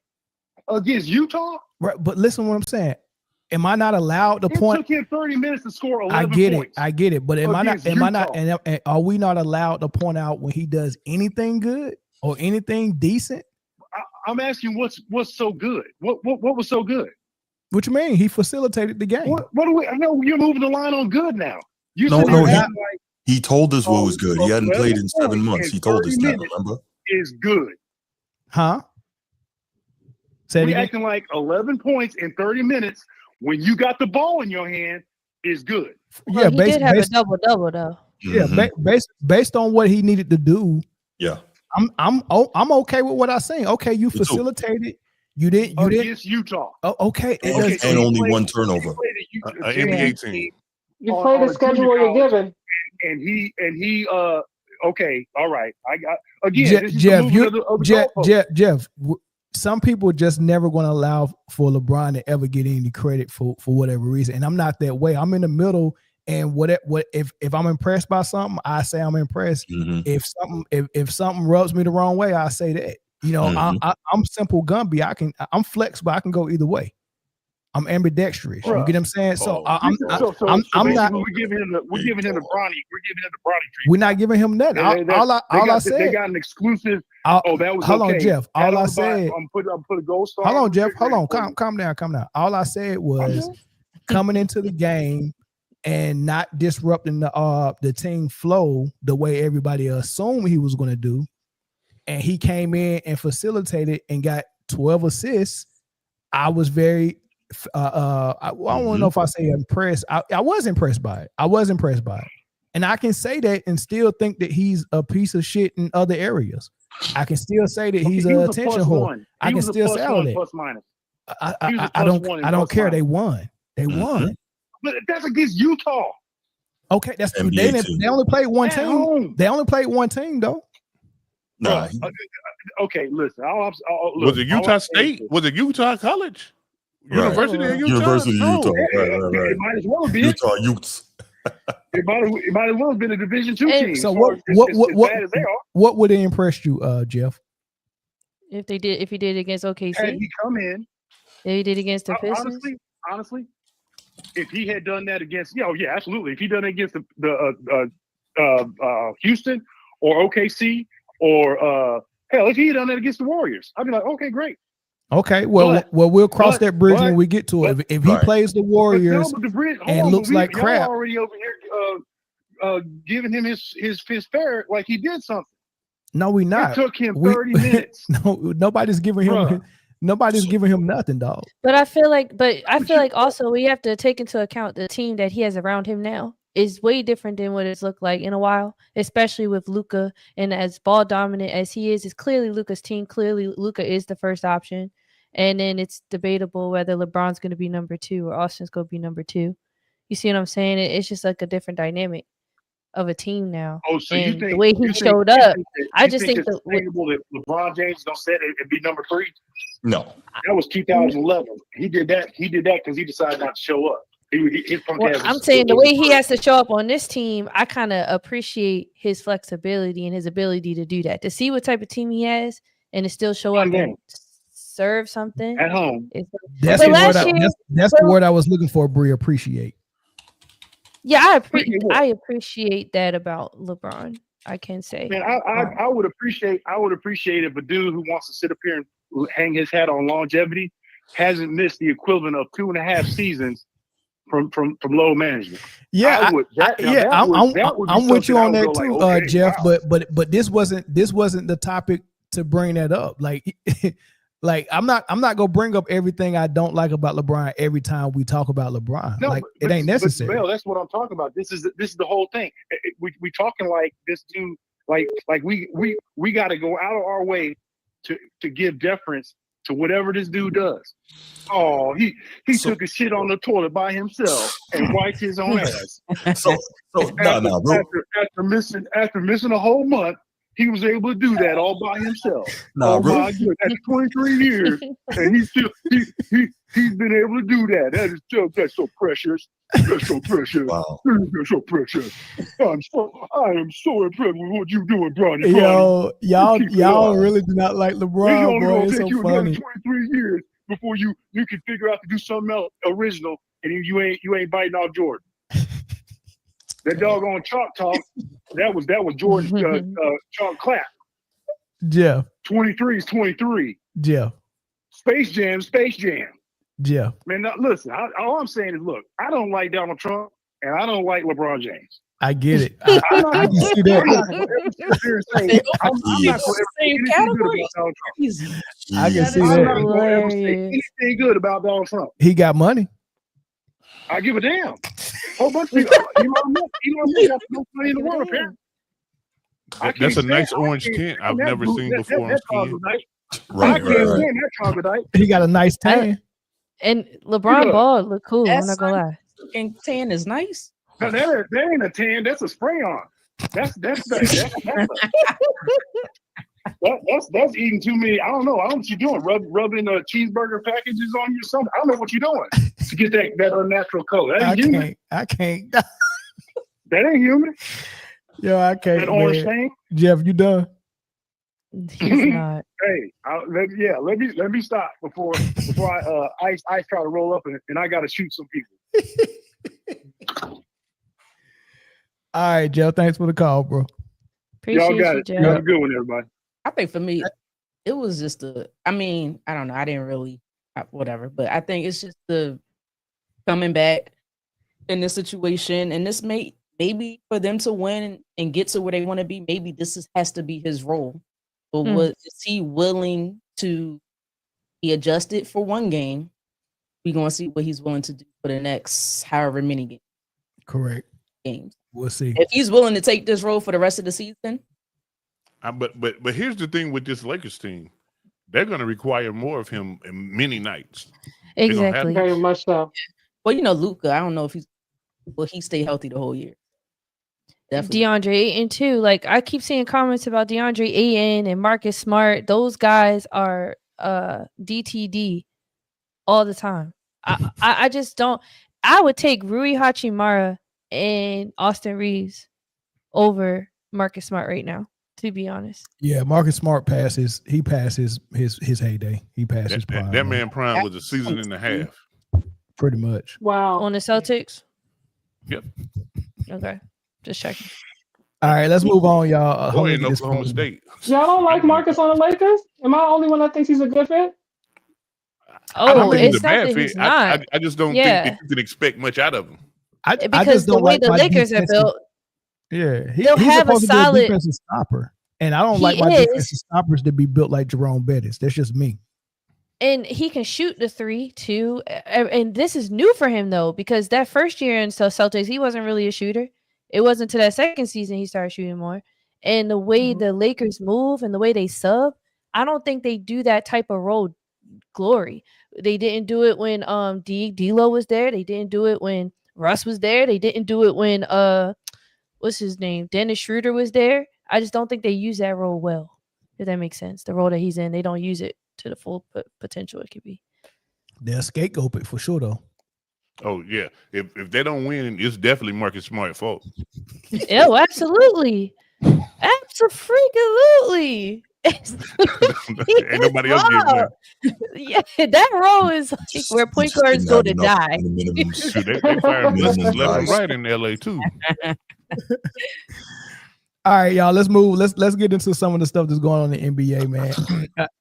against Utah. Right, but listen to what I'm saying. am I not allowed to point? It took him 30 minutes to score 11 points. I get it. But am I not? And are we not allowed to point out when he does anything good or anything decent? I'm asking what's so good? What was so good? What you mean? He facilitated the game. What do we? I know you're moving the line on good now. He told us what was good. He hadn't played in 7 months. He told us that. Remember? Is good. Huh? We're acting like 11 points in 30 minutes when you got the ball in your hand is good. Well, he did have a double-double though. Yeah, based on what he needed to do. Yeah, I'm okay with what I seen. Okay, you facilitated. You didn't against Utah. Oh, okay. And only one turnover. An NBA team. You play the schedule you're given. And he okay, all right. I got again. Jeff. Some people just never going to allow for LeBron to ever get any credit for whatever reason, and I'm not that way. I'm in the middle, and if I'm impressed by something, I say I'm impressed. Mm-hmm. If something rubs me the wrong way, I say that. You know, I'm simple Gumby. I'm flexible. I can go either way. I'm ambidextrous. You get what I'm saying? So I'm not. We're giving him the Bronny. We're giving him the Bronny treatment. We're not giving him nothing. All I said. They got an exclusive. That was hold on, Jeff. All I said. I'm put a gold star. Hold on, Jeff. Hold on. Calm down. All I said was coming into the game and not disrupting the team flow the way everybody assumed he was going to do, and he came in and facilitated and got 12 assists. I was very. I don't know if I say impressed. I was impressed by it. And I can say that and still think that he's a piece of shit in other areas. I can still say that he's an attention whore. I can still say all that. Plus minus. I don't care. They won. But that's against Utah. Okay, that's they only played one team. They only played one team though. Nah. Okay, listen. Was it Utah State? Was it Utah College? University of Utah. University of Utah. Right. It might as well have been Utah Utes. It might as well have been a Division II team. So what would have impressed you, Jeff? If he did against OKC, had he come in, if he did against the Pistons. Honestly, if he had done that against, absolutely. If he done it against the Houston or OKC or hell, if he had done that against the Warriors, I'd be like, okay, great. Okay, well, we'll cross that bridge when we get to it. If he plays the Warriors and looks like crap, already over here giving him his fair like he did something. No, we not. It took him 30 minutes. No, nobody's giving him. Nobody's giving him nothing, dog. But I feel like also we have to take into account the team that he has around him now is way different than what it's looked like in a while, especially with Luka. And as ball dominant as he is clearly Luka's team. Clearly, Luka is the first option. And then it's debatable whether LeBron's going to be number 2 or Austin's going to be number 2. You see what I'm saying? It's just like a different dynamic of a team now. Oh, so and you think the way he showed up, I just think it's sustainable that LeBron James is going to set it and be number 3? No, that was 2011. He did that because he decided not to show up. I'm saying the way he has to show up on this team, I kind of appreciate his flexibility and his ability to do that. To see what type of team he has and to still show up and serve something at home. That's the word I was looking for, Bree. Appreciate. Yeah, I appreciate that about LeBron. I can say. Man, I would appreciate if a dude who wants to sit up here and hang his hat on longevity hasn't missed the equivalent of 2.5 seasons from low management. Yeah, I'm with you on that too, like, okay, Jeff. Wow. But this wasn't the topic to bring that up. Like I'm not gonna bring up everything I don't like about LeBron every time we talk about LeBron. No, it ain't necessary. But, that's what I'm talking about. This is the whole thing. We talking like this dude. Like we got to go out of our way to give deference to whatever this dude does. Oh, he took a shit on the toilet by himself and wiped his own ass. After missing a whole month, he was able to do that all by himself. My God, that's 23 years, and he's been able to do that. That's so precious. That's so precious. Wow. That's so precious. I am so impressed with what you doing, Bronny. Yo, y'all really do not like LeBron, bro. It's so funny. 23 years before you can figure out to do something else original, and you ain't biting off Jordan. That doggone chalk talk, that was Jordan chalk clap. Jeff. 23 is 23. Jeff. Space Jam. Jeff. Man, now, listen, all I'm saying is, look, I don't like Donald Trump, and I don't like LeBron James. I get it. I can see that. I'm not going to ever sit there and say, I'm not going to ever say anything good about Donald Trump. I can see I'm not that. going to ever say anything good about Donald Trump. He got money. I give a damn. Whole bunch of people. Elon Musk got the most money in the world, apparently. That's a nice orange can I've never seen before. I can't stand that troglodyte. He got a nice tan. And LeBron ball look cool. I'm not gonna lie. And tan is nice. No, that ain't a tan. That's a spray on. That's eating too many. I don't know. I don't know what you're doing. Rubbing cheeseburger packages on you or something. I don't know what you're doing to get that unnatural color. That ain't human. I can't. That ain't human. Yo, I can't. That orange thing. Jeff, you done? He's not. Hey, let me stop before Ice try to roll up and I got to shoot some people. All right, Jeff. Thanks for the call, bro. Appreciate Y'all got you, it. Jeff. Have a good one, everybody. I think for me, it was just I don't know. I didn't really, whatever, but I think it's just the coming back in this situation, and this maybe for them to win and get to where they want to be, maybe this has to be his role. But is he willing to be adjusted for one game? We're going to see what he's willing to do for the next however many games. Correct. Games. We'll see. If he's willing to take this role for the rest of the season. But here's the thing with this Lakers team. They're going to require more of him in many nights. Exactly. Very much so. Well, Luka, I don't know if will he stay healthy the whole year? Definitely. DeAndre Ayton too. Like I keep seeing comments about DeAndre Ayton and Marcus Smart. Those guys are DTD all the time. I just don't. I would take Rui Hachimura and Austin Reeves over Marcus Smart right now, to be honest. Yeah, Marcus Smart passes. He passes his heyday. He passes prime. That man prime was a season and a half. Pretty much. Wow. On the Celtics? Yep. Okay. Just checking. All right, let's move on, y'all. Boy, in Oklahoma State. Y'all don't like Marcus on the Lakers? Am I the only one that thinks he's a good fit? I don't think he's it's a bad not that fit. he's not. I just don't think that you can expect much out of him. I just the don't way like the my Lakers are defensive- built, Yeah, they'll he's have a supposed to be solid- defensive stopper, and I don't He like my is. defensive stoppers to be built like Jerome Bettis. That's just me. and he can shoot the 3 too. And this is new for him though, because that first year in Celtics, he wasn't really a shooter. It wasn't until that second season he started shooting more. And the way the Lakers move and the way they sub, I don't think they do that type of role glory. They didn't do it when D'Lo was there. They didn't do it when Russ was there. They didn't do it when what's his name? Dennis Schroeder was there. I just don't think they use that role well. If that makes sense. The role that he's in, they don't use it to the full potential it could be. They'll scapegoat it for sure though. Oh yeah, if they don't win, it's definitely Marcus Smart's fault. Oh, absolutely, absolutely. Ain't nobody else getting one. Yeah, that role is like where point guards go to die. Shoot, they firing blessings left and right in LA too. All right, y'all. Let's move. Let's get into some of the stuff that's going on in the NBA, man.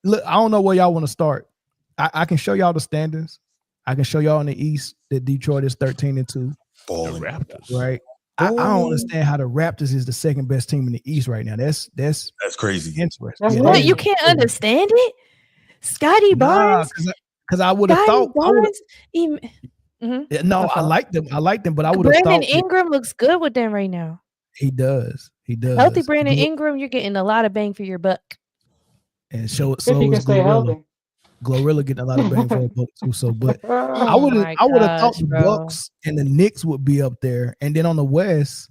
Look, I don't know where y'all want to start. I can show y'all the standings. I can show y'all in the East that Detroit is 13-2. The Raptors, right? I don't understand how the Raptors is the second best team in the East right now. That's crazy. Interesting. Yeah, What, you can't understand it? Scotty Barnes? Because I would have thought. No, I like them. But I would have thought. Brandon Ingram looks good with them right now. He does. Healthy Brandon Ingram, you're getting a lot of bang for your buck. And so If he can stay healthy. Glorilla getting a lot of bang for her buck too. So, but I would have thought the Bucks and the Knicks would be up there, and then on the West,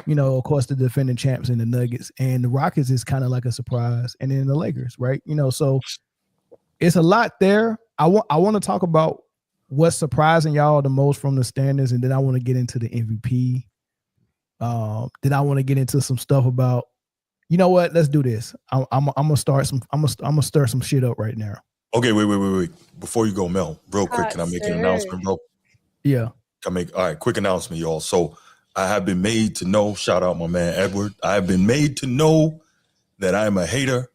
of course, the defending champs and the Nuggets, and the Rockets is kind of like a surprise, and then the Lakers, right? So it's a lot there. I want to talk about what's surprising y'all the most from the standings, and then I want to get into the MVP. Then I want to get into some stuff about. You know what? Let's do this. I'm gonna start some. I'm gonna stir some shit up right now. Okay, wait. Before you go, Mel, real quick, can I make an announcement, bro? Yeah. All right, quick announcement, y'all. So I have been made to know, shout out my man Edward. I have been made to know that I am a hater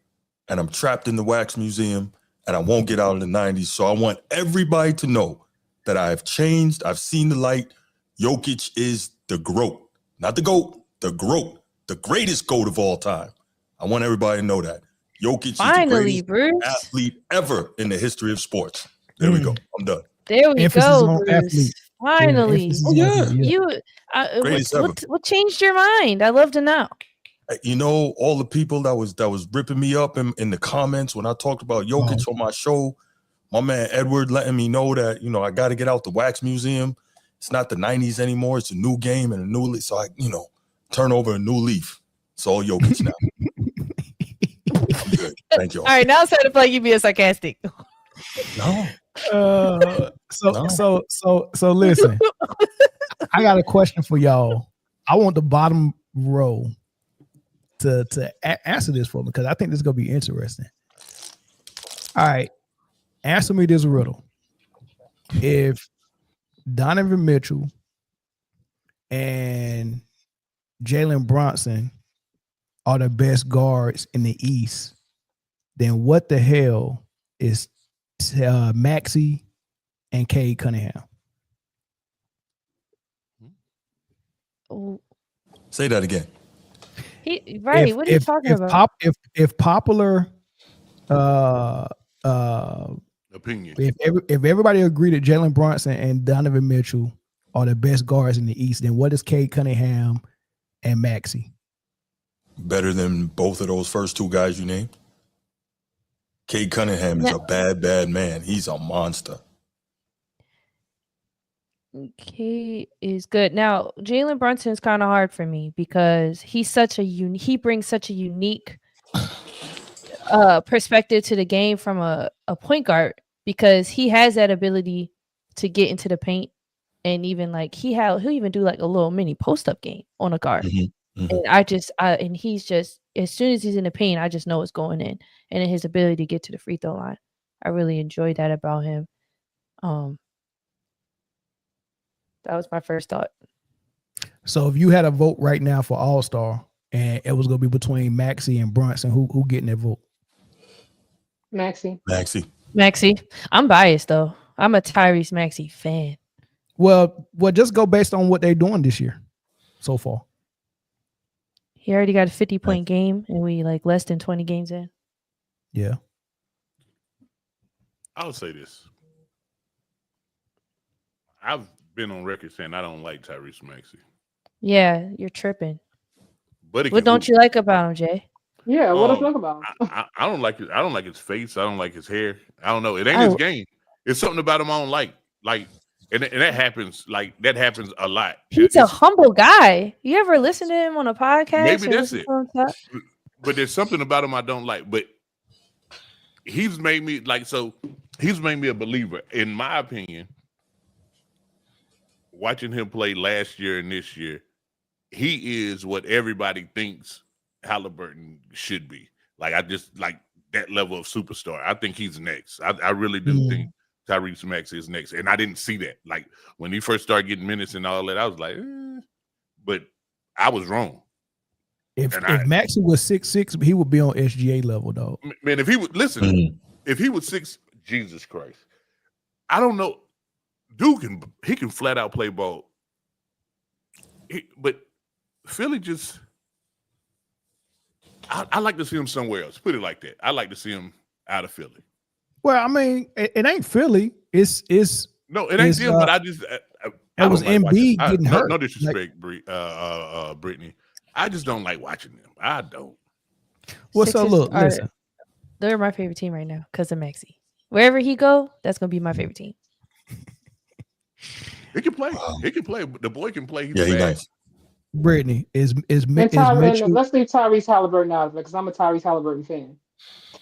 and I'm trapped in the wax museum and I won't get out in the 90s. So I want everybody to know that I have changed. I've seen the light. Jokic is the GOAT, not the GOAT, the GOAT, the greatest GOAT of all time. I want everybody to know that. Jokic is the greatest Bruce. athlete ever in the history of sports. There we go. I'm done. There we Emphasis go, on Bruce. athlete. Finally. Greatest ever. What changed your mind? I'd love to know. You know, all the people that was ripping me up in the comments when I talked about Jokic on my show, my man Edward letting me know that, you know, I got to get out the wax museum. It's not the 90s anymore. It's a new game and a new leaf. So I, you know, turn over a new leaf. It's all Jokic now. I'm good. Thank you. All right, now it's time to play you being sarcastic. No. So listen. I got a question for y'all. I want the bottom row to answer this for me because I think this is gonna be interesting. All right, answer me this riddle: if Donovan Mitchell and Jalen Brunson are the best guards in the East, then what the hell is Maxey and Cade Cunningham? Say that again. What are you talking about? If popular opinion, if everybody agreed that Jalen Brunson and Donovan Mitchell are the best guards in the East, then what is Cade Cunningham and Maxey? Better than both of those first two guys you named? Cade Cunningham is a bad man. He's a monster. Cade is good. Now, Jalen Brunson is kind of hard for me because he's he brings such a unique perspective to the game from a point guard because he has that ability to get into the paint and even like he'll even do like a little mini post up game on a guard. Mm-hmm. And and he's just, as soon as he's in the paint, I just know it's going in. And then his ability to get to the free throw line, I really enjoy that about him. That was my first thought. So if you had a vote right now for All-Star and it was going to be between Maxey and Brunson, who getting that vote? Maxey. I'm biased though. I'm a Tyrese Maxey fan. Well, just go based on what they're doing this year so far. He already got a 50-point game and we like less than 20 games in. Yeah. I'll say this. I've been on record saying I don't like Tyrese Maxey. Yeah, you're tripping. But what don't you like about him, Jay? Yeah, what don't you like about him? I don't like it. I don't like his face. I don't like his hair. I don't know. It ain't his game. It's something about him I don't like. Like, and that happens. Like that happens a lot. He's a humble guy. You ever listen to him on a podcast? Maybe that's it. But there's something about him I don't like. But he's made me he's made me a believer. In my opinion, watching him play last year and this year, he is what everybody thinks Halliburton should be. Like, I just like that level of superstar. I think he's next. I really do think Tyrese Maxey is next. And I didn't see that. Like, when he first started getting minutes and all that, I was like, but I was wrong. If Maxey was 6'6", he would be on SGA level, though. Man, if he would listen, if he was 6, Jesus Christ, I don't know. Dude can flat out play ball. But Philly just, I like to see him somewhere else. Put it like that. I like to see him out of Philly. Well, I mean, it ain't Philly. It's no, it ain't him. But I just it was Embiid getting hurt. No disrespect, Brittany. I just don't like watching them. I don't. Well, so look, listen. They're my favorite team right now because of Maxey. Wherever he go, that's gonna be my favorite team. He can play. He can play. The boy can play. He's nice. Brittany is Mitchell. Let's leave Tyrese Halliburton out of it because I'm a Tyrese Halliburton fan.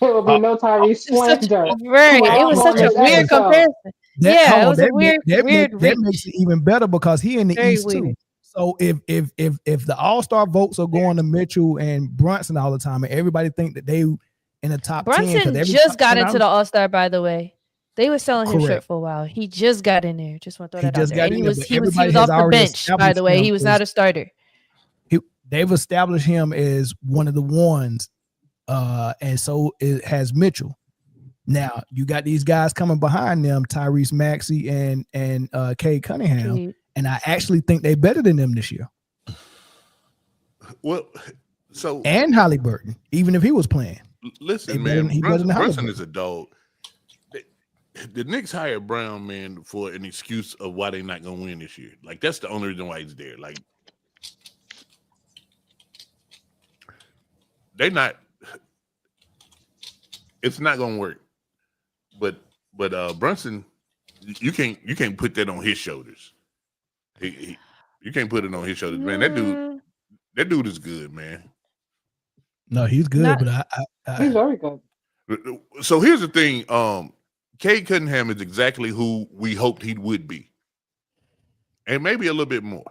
There will be no Tyrese slander. Right. It was such a weird comparison. It was a weird. That makes it even better because he in the East too. So if the All-Star votes are going to Mitchell and Brunson all the time, and everybody think that they in the top 10. Brunson just got into the All-Star, by the way. They were selling him short for a while. He just got in there. Just want to throw that out there. And he was off the bench, by the way. He was not a starter. They've established him as one of the ones, and so it has Mitchell. Now you got these guys coming behind them, Tyrese Maxey and Cade Cunningham, and I actually think they're better than them this year. Well, so and Halliburton, even if he was playing. Listen, man, Brunson is a dog. The Knicks hired Brown, man, for an excuse of why they're not gonna win this year. Like that's the only reason why he's there. Like they're not. It's not gonna work. But Brunson, you can't put that on his shoulders. You can't put it on his shoulders, man. That dude is good, man. No, he's good, but he's very good. So here's the thing. Cade Cunningham is exactly who we hoped he would be, and maybe a little bit more.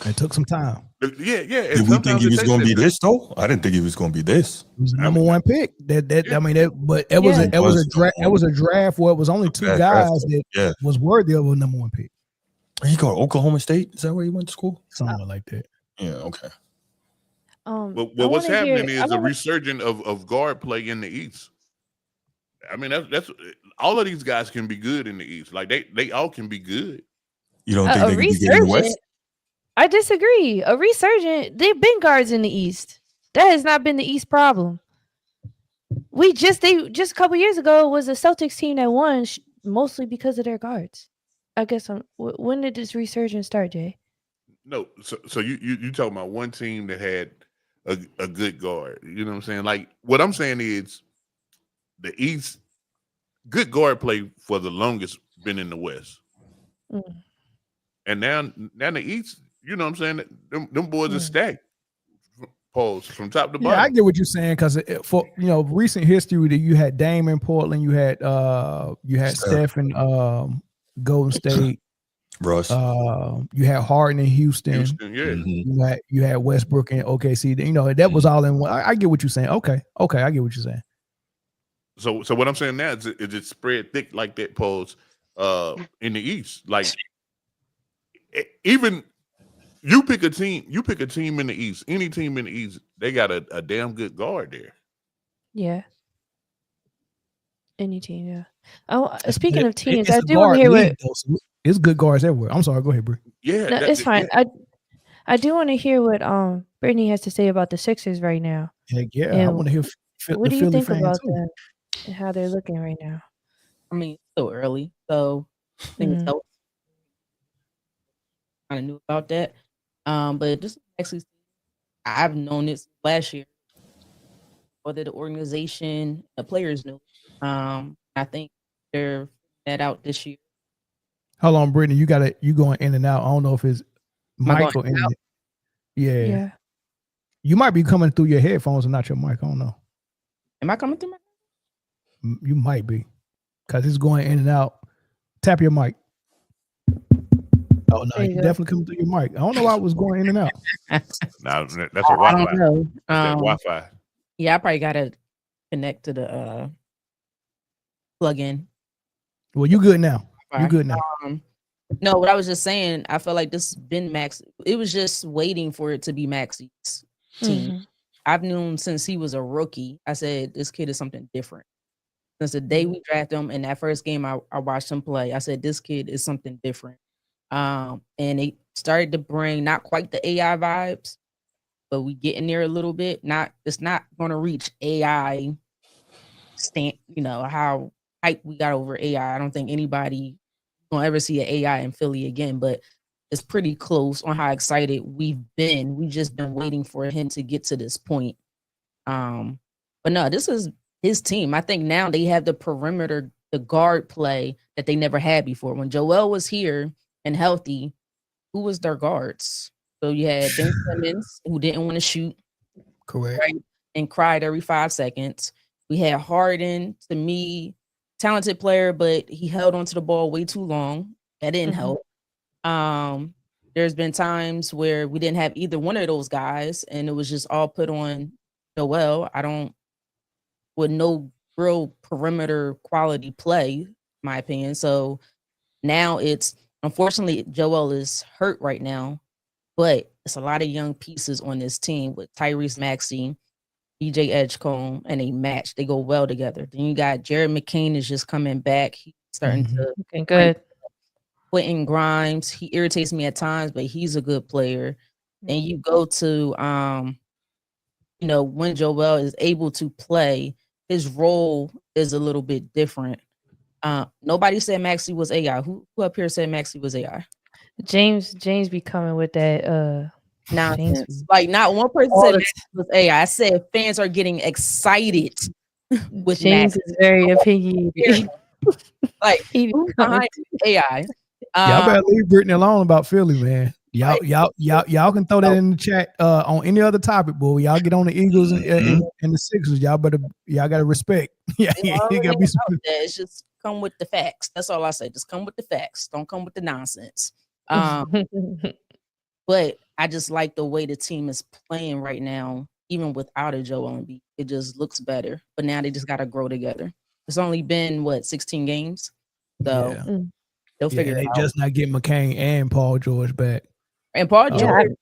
It took some time. Yeah. Did we think he was going to be this though? I didn't think he was going to be this. He was the number one pick. But it was a draft where it was only two guys that was worthy of a number one pick. He go to Oklahoma State. Is that where he went to school? Something like that. Yeah. Okay. But what's happening is a resurgence of guard play in the East. I mean, that's all of these guys can be good in the East. Like they all can be good. You don't think they can be good in the West? I disagree. A resurgent, they've been guards in the East. That has not been the East problem. They just a couple years ago was a Celtics team that won mostly because of their guards. I guess when did this resurgence start, Jay? No, so you talking about one team that had a good guard. You know what I'm saying? Like what I'm saying is the East good guard play for the longest been in the West. And now the East, you know what I'm saying? Them boys are stacked. Pause from top to bottom. Yeah, I get what you're saying because for recent history that you had Dame in Portland, you had Steph in Golden State, Russ. You had Harden in Houston. Yeah. You had Westbrook in OKC. That was all in one. I get what you're saying. Okay, I get what you're saying. So what I'm saying now is it spread thick like that, Pause, in the East. Like even you pick a team in the East, any team in the East, they got a damn good guard there. Yeah. Any team, yeah. Oh, speaking of teams, I do want to hear what it's good guards everywhere. I'm sorry, go ahead, Brie. Yeah, no, it's fine. Yeah. I do want to hear what Brittany has to say about the Sixers right now. Heck yeah, I want to hear. What do you think about that and how they're looking right now? I mean, it's still early, so I think it's kind of knew about that. But this actually, I've known this last year, whether the organization, the players knew. I think they're that out this year. Hold on, Brittany, you going in and out. I don't know if it's mic or in. Yeah. You might be coming through your headphones and not your mic. I don't know. Am I coming through my? You might be, because it's going in and out. Tap your mic. Oh no, you definitely coming through your mic. I don't know why it was going in and out. No, that's a Wi-Fi. I don't know. Wi-Fi. Yeah, I probably gotta connect to the plug-in. Well, you good now. You good now. No, what I was just saying, I felt like this has been Max. It was just waiting for it to be Maxie's team. I've known since he was a rookie. I said this kid is something different. Since the day we drafted him, in that first game I watched him play, I said this kid is something different. And they started to bring not quite the AI vibes, but we get in there a little bit. It's not going to reach AI how hype we got over AI. I don't think anybody gonna ever see an AI in Philly again, but it's pretty close on how excited we've been. We've just been waiting for him to get to this point. But no, this is his team. I think now they have the perimeter, the guard play that they never had before. When Joel was here and healthy, who was their guards? So you had Ben Simmons, who didn't want to shoot, correct, right, and cried every 5 seconds. We had Harden, to me, talented player, but he held onto the ball way too long. That didn't help. There's been times where we didn't have either one of those guys, and it was just all put on Joel. I don't with no real perimeter quality play, in my opinion. So now it's unfortunately Joel is hurt right now, but it's a lot of young pieces on this team with Tyrese Maxey, DJ Edgecombe, and a match. They go well together. Then you got Jared McCain is just coming back. He's starting to looking good. Quentin Grimes, he irritates me at times, but he's a good player. And you go to when Joel is able to play, his role is a little bit different. Nobody said Maxey was AI. Who up here said Maxey was AI? James be coming with that nonsense. Like not one person said Maxey was AI. I said fans are getting excited with James Maxey. is very opinionated. Like who's behind AI? Y'all better leave Brittany alone about Philly, man. Y'all can throw that in the chat on any other topic, boy. Y'all get on the Eagles and the Sixers. Y'all gotta respect. Yeah, you gotta be some. It's just come with the facts. That's all I say. Just come with the facts. Don't come with the nonsense. But I just like the way the team is playing right now, even without a Joel Embiid. It just looks better. But now they just gotta grow together. It's only been 16 games, so they'll figure it out. They just not get McCain and Paul George back. And Paul George,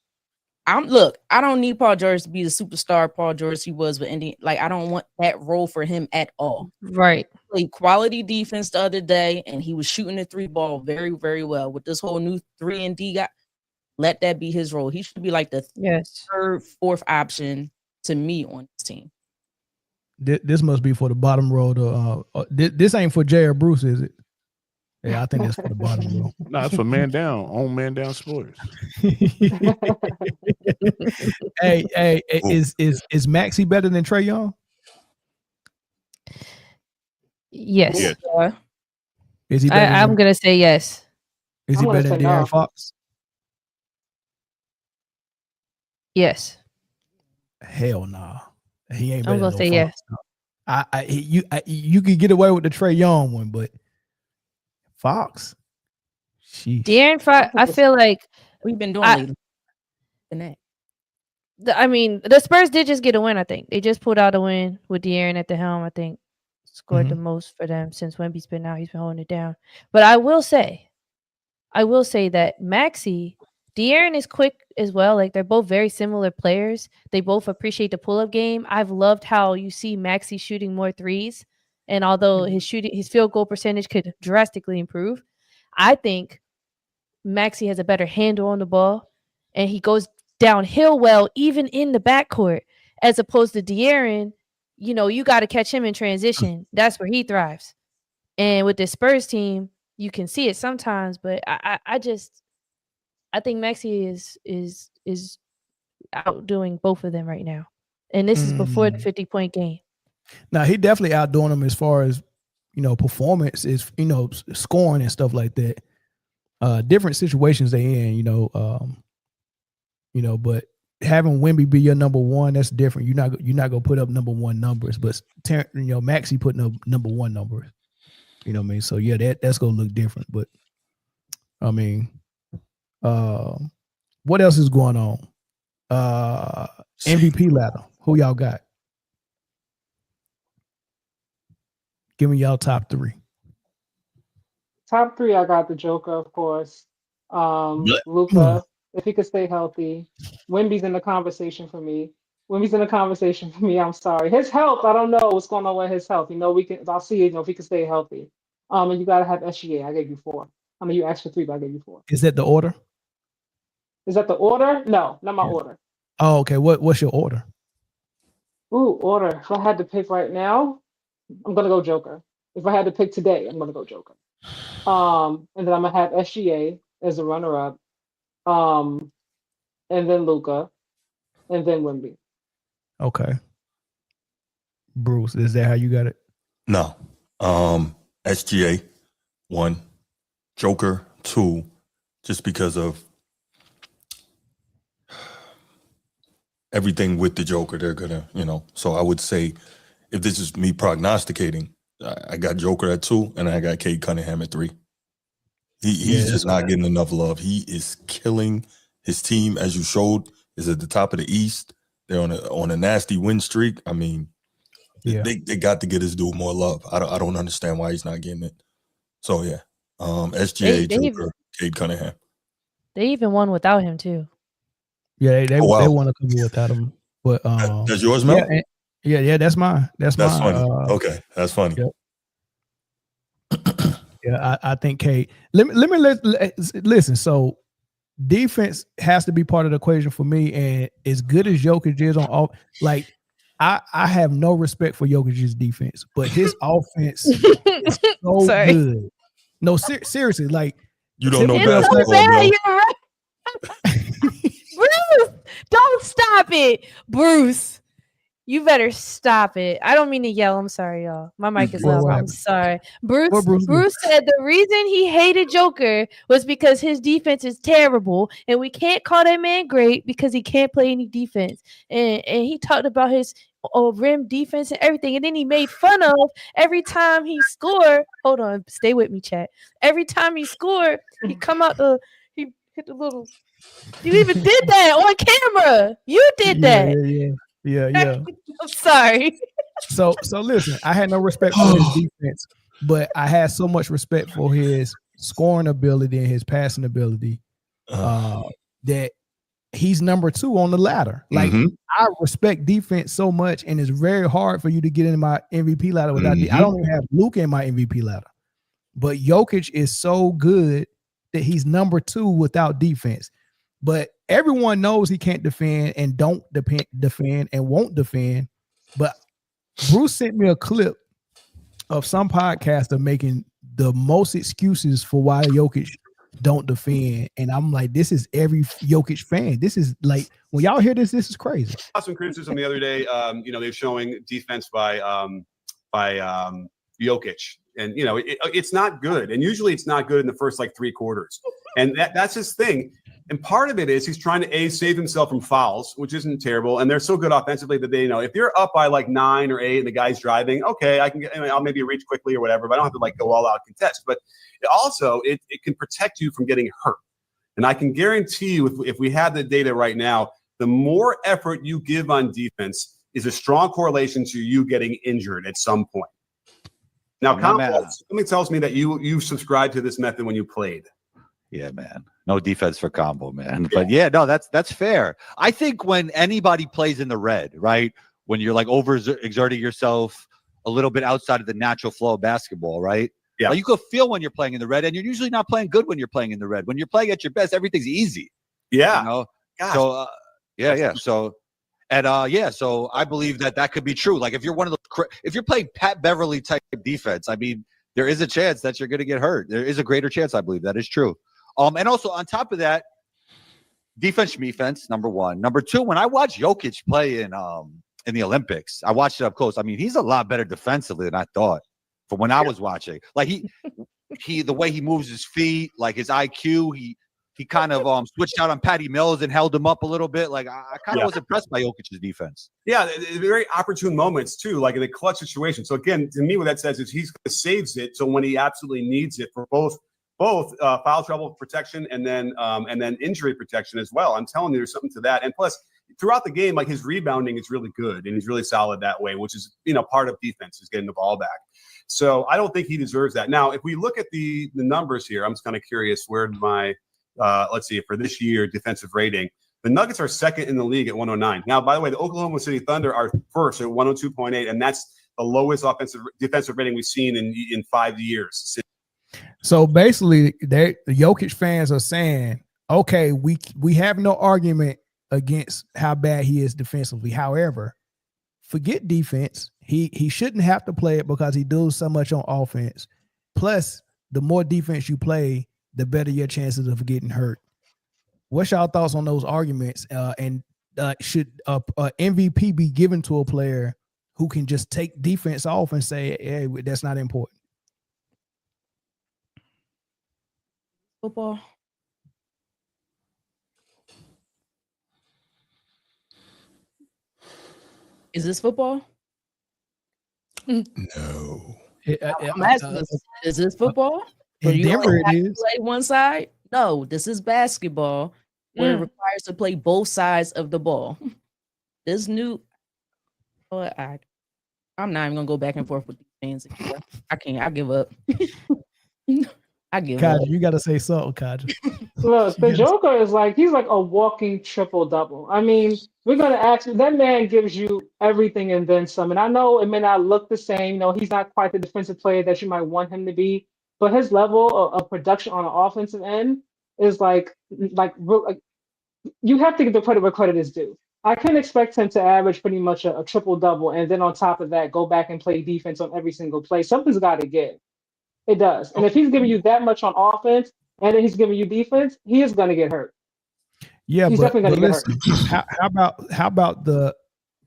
I don't need Paul George to be the superstar Paul George he was with Indy. Like, I don't want that role for him at all. Right. He played quality defense the other day, and he was shooting the 3 ball very, very well. With this whole new 3-and-D guy, let that be his role. He should be like the third, fourth option to me on this team. This must be for the bottom row. This ain't for Jay or Bruce, is it? Yeah, I think that's for the bottom row. No, it's for Man Down, on Man Down Sports. hey, is Maxey better than Trae Young? Yes. Is he better I'm gonna say yes. Is he better than De'Aaron Fox? Yes. Hell nah. He ain't better. I'm gonna say yes. You could get away with the Trae Young one, but Fox. De'Aaron Fox, I feel like we've been doing I mean, the Spurs did just get a win, I think. They just pulled out a win with De'Aaron at the helm, I think. Scored the most for them since Wemby's been out. He's been holding it down. But I will say that Maxey, De'Aaron is quick as well. Like, they're both very similar players. They both appreciate the pull-up game. I've loved how you see Maxey shooting more threes. And although his field goal percentage could drastically improve, I think Maxey has a better handle on the ball, and he goes downhill well, even in the backcourt, as opposed to De'Aaron. You got to catch him in transition. That's where he thrives. And with the Spurs team, you can see it sometimes, but I think Maxey is outdoing both of them right now. And this is before the 50-point game. Now, he definitely outdoing them as far as, performance is, scoring and stuff like that. Different situations they in, but having Wemby be your number one, that's different. You're not gonna put up number one numbers, but Maxey putting up number one numbers. You know what I mean? So yeah, that's gonna look different. But I mean, what else is going on? MVP ladder. Who y'all got? Give me y'all top 3. Top 3, I got the Joker, of course. Luka, if he could stay healthy. Wemby's in the conversation for me. I'm sorry. His health, I don't know what's going on with his health. I'll see if he can stay healthy. And you gotta have SGA. I gave you 4. I mean, you asked for 3, but I gave you 4. Is that the order? Is that the order? No, not my order. Oh, okay. What's your order? Ooh, order. If I had to pick right now, I'm gonna go Joker. If I had to pick today, I'm gonna go Joker. And then I'm gonna have SGA as a runner-up. And then Luka, and then Wemby. Okay. Bruce, is that how you got it? No. SGA 1, Joker 2, just because of everything with the Joker. They're gonna, So I would say, if this is me prognosticating, I got Joker at 2, and I got Cade Cunningham at 3. He's just not getting enough love. He is killing his team, as you showed, is at the top of the East. They're on a nasty win streak. I mean, Yeah. They got to get this dude more love. I don't understand why he's not getting it. So yeah, SGA, Joker, Cade Cunningham. They even won without him too. Yeah, they won a couple without him. But that's yours, Mel? Yeah, that's mine. That's mine. Funny. Okay, that's funny. Yep. Yeah, I think Cade. Let me listen. So defense has to be part of the equation for me. And as good as Jokic is on all, like I have no respect for Jokic's defense, but his offense is so good. No, seriously, like you don't know basketball, bro. You're right. Bruce, don't stop it, Bruce. You better stop it. I don't mean to yell. I'm sorry, y'all. My mic is loud. I'm sorry. Bruce said the reason he hated Joker was because his defense is terrible, and we can't call that man great because he can't play any defense. And he talked about his rim defense and everything, and then he made fun of every time he scored. Hold on, stay with me, chat. Every time he scored, he he hit the little. You even did that on camera. You did that. Yeah. I'm sorry. So listen, I had no respect for his defense, but I had so much respect for his scoring ability and his passing ability that he's number 2 on the ladder. Like I respect defense so much, and it's very hard for you to get in my MVP ladder without I don't even have Luka in my MVP ladder. But Jokic is so good that he's number 2 without defense. But everyone knows he can't defend and don't defend and won't defend. But Bruce sent me a clip of some podcaster making the most excuses for why Jokic don't defend. And I'm like, this is every Jokic fan. This is like, when y'all hear this is crazy. Some criticism the other day, they're showing defense by Jokic. And, it's not good. And usually it's not good in the first, 3 quarters. And that's his thing. And part of it is he's trying to save himself from fouls, which isn't terrible. And they're so good offensively that they if you're up by 9 or 8 and the guy's driving, okay, I'll maybe reach quickly or whatever, but I don't have to go all out contest. But it can protect you from getting hurt. And I can guarantee you, if we had the data right now, the more effort you give on defense is a strong correlation to you getting injured at some point. Now, something tells me that you subscribed to this method when you played. Yeah, man. No defense for combo, man. But yeah, no, that's fair. I think when anybody plays in the red, right, when you're overexerting yourself a little bit outside of the natural flow of basketball, right? Yeah. You can feel when you're playing in the red, and you're usually not playing good when you're playing in the red. When you're playing at your best, everything's easy. Yeah. Gosh. So, yeah. So, and so I believe that could be true. Like if you're one of those, if you're playing Pat Beverly type defense, I mean, there is a chance that you're going to get hurt. There is a greater chance, I believe. That is true. And also on top of that, defense, number 1. Number 2, when I watch Jokic play in the Olympics, I watched it up close. I mean, he's a lot better defensively than I thought from when I was watching. Like he the way he moves his feet, like his IQ, he kind of switched out on Patty Mills and held him up a little bit. Like I kind of was impressed by Jokic's defense. Yeah, very opportune moments too, like in a clutch situation. So again, to me, what that says is he saves it. So when he absolutely needs it for both foul trouble protection and then injury protection as well. I'm telling you, there's something to that. And plus, throughout the game, his rebounding is really good and he's really solid that way, which is part of defense is getting the ball back. So I don't think he deserves that. Now, if we look at the numbers here, I'm just kind of curious where my let's see, for this year defensive rating. The Nuggets are second in the league at 109. Now, by the way, the Oklahoma City Thunder are first at 102.8, and that's the lowest defensive rating we've seen in 5 years. So basically, the Jokic fans are saying, okay, we have no argument against how bad he is defensively. However, forget defense. He shouldn't have to play it because he does so much on offense. Plus, the more defense you play, the better your chances of getting hurt. What's y'all thoughts on those arguments? And should MVP be given to a player who can just take defense off and say, hey, that's not important? Football. Is this football? No. I'm asking, is this football? In Denver, it is. Play one side? No, this is basketball where it requires to play both sides of the ball. This new, I'm not even gonna go back and forth with these fans anymore. I can't. I give up. I give up. Kaja, you got to say something, Kaja. Look, the Joker is like, he's like a walking triple double. I mean, we're gonna ask you, that man gives you everything and then some. And I know it may not look the same. You know, he's not quite the defensive player that you might want him to be, but his level of production on the offensive end is like you have to give the credit where credit is due. I can expect him to average pretty much a triple double, and then on top of that, go back and play defense on every single play. Something's got to give. It does. And if he's giving you that much on offense and then he's giving you defense, he is going to get hurt. Yeah, he's definitely going to get hurt. How about the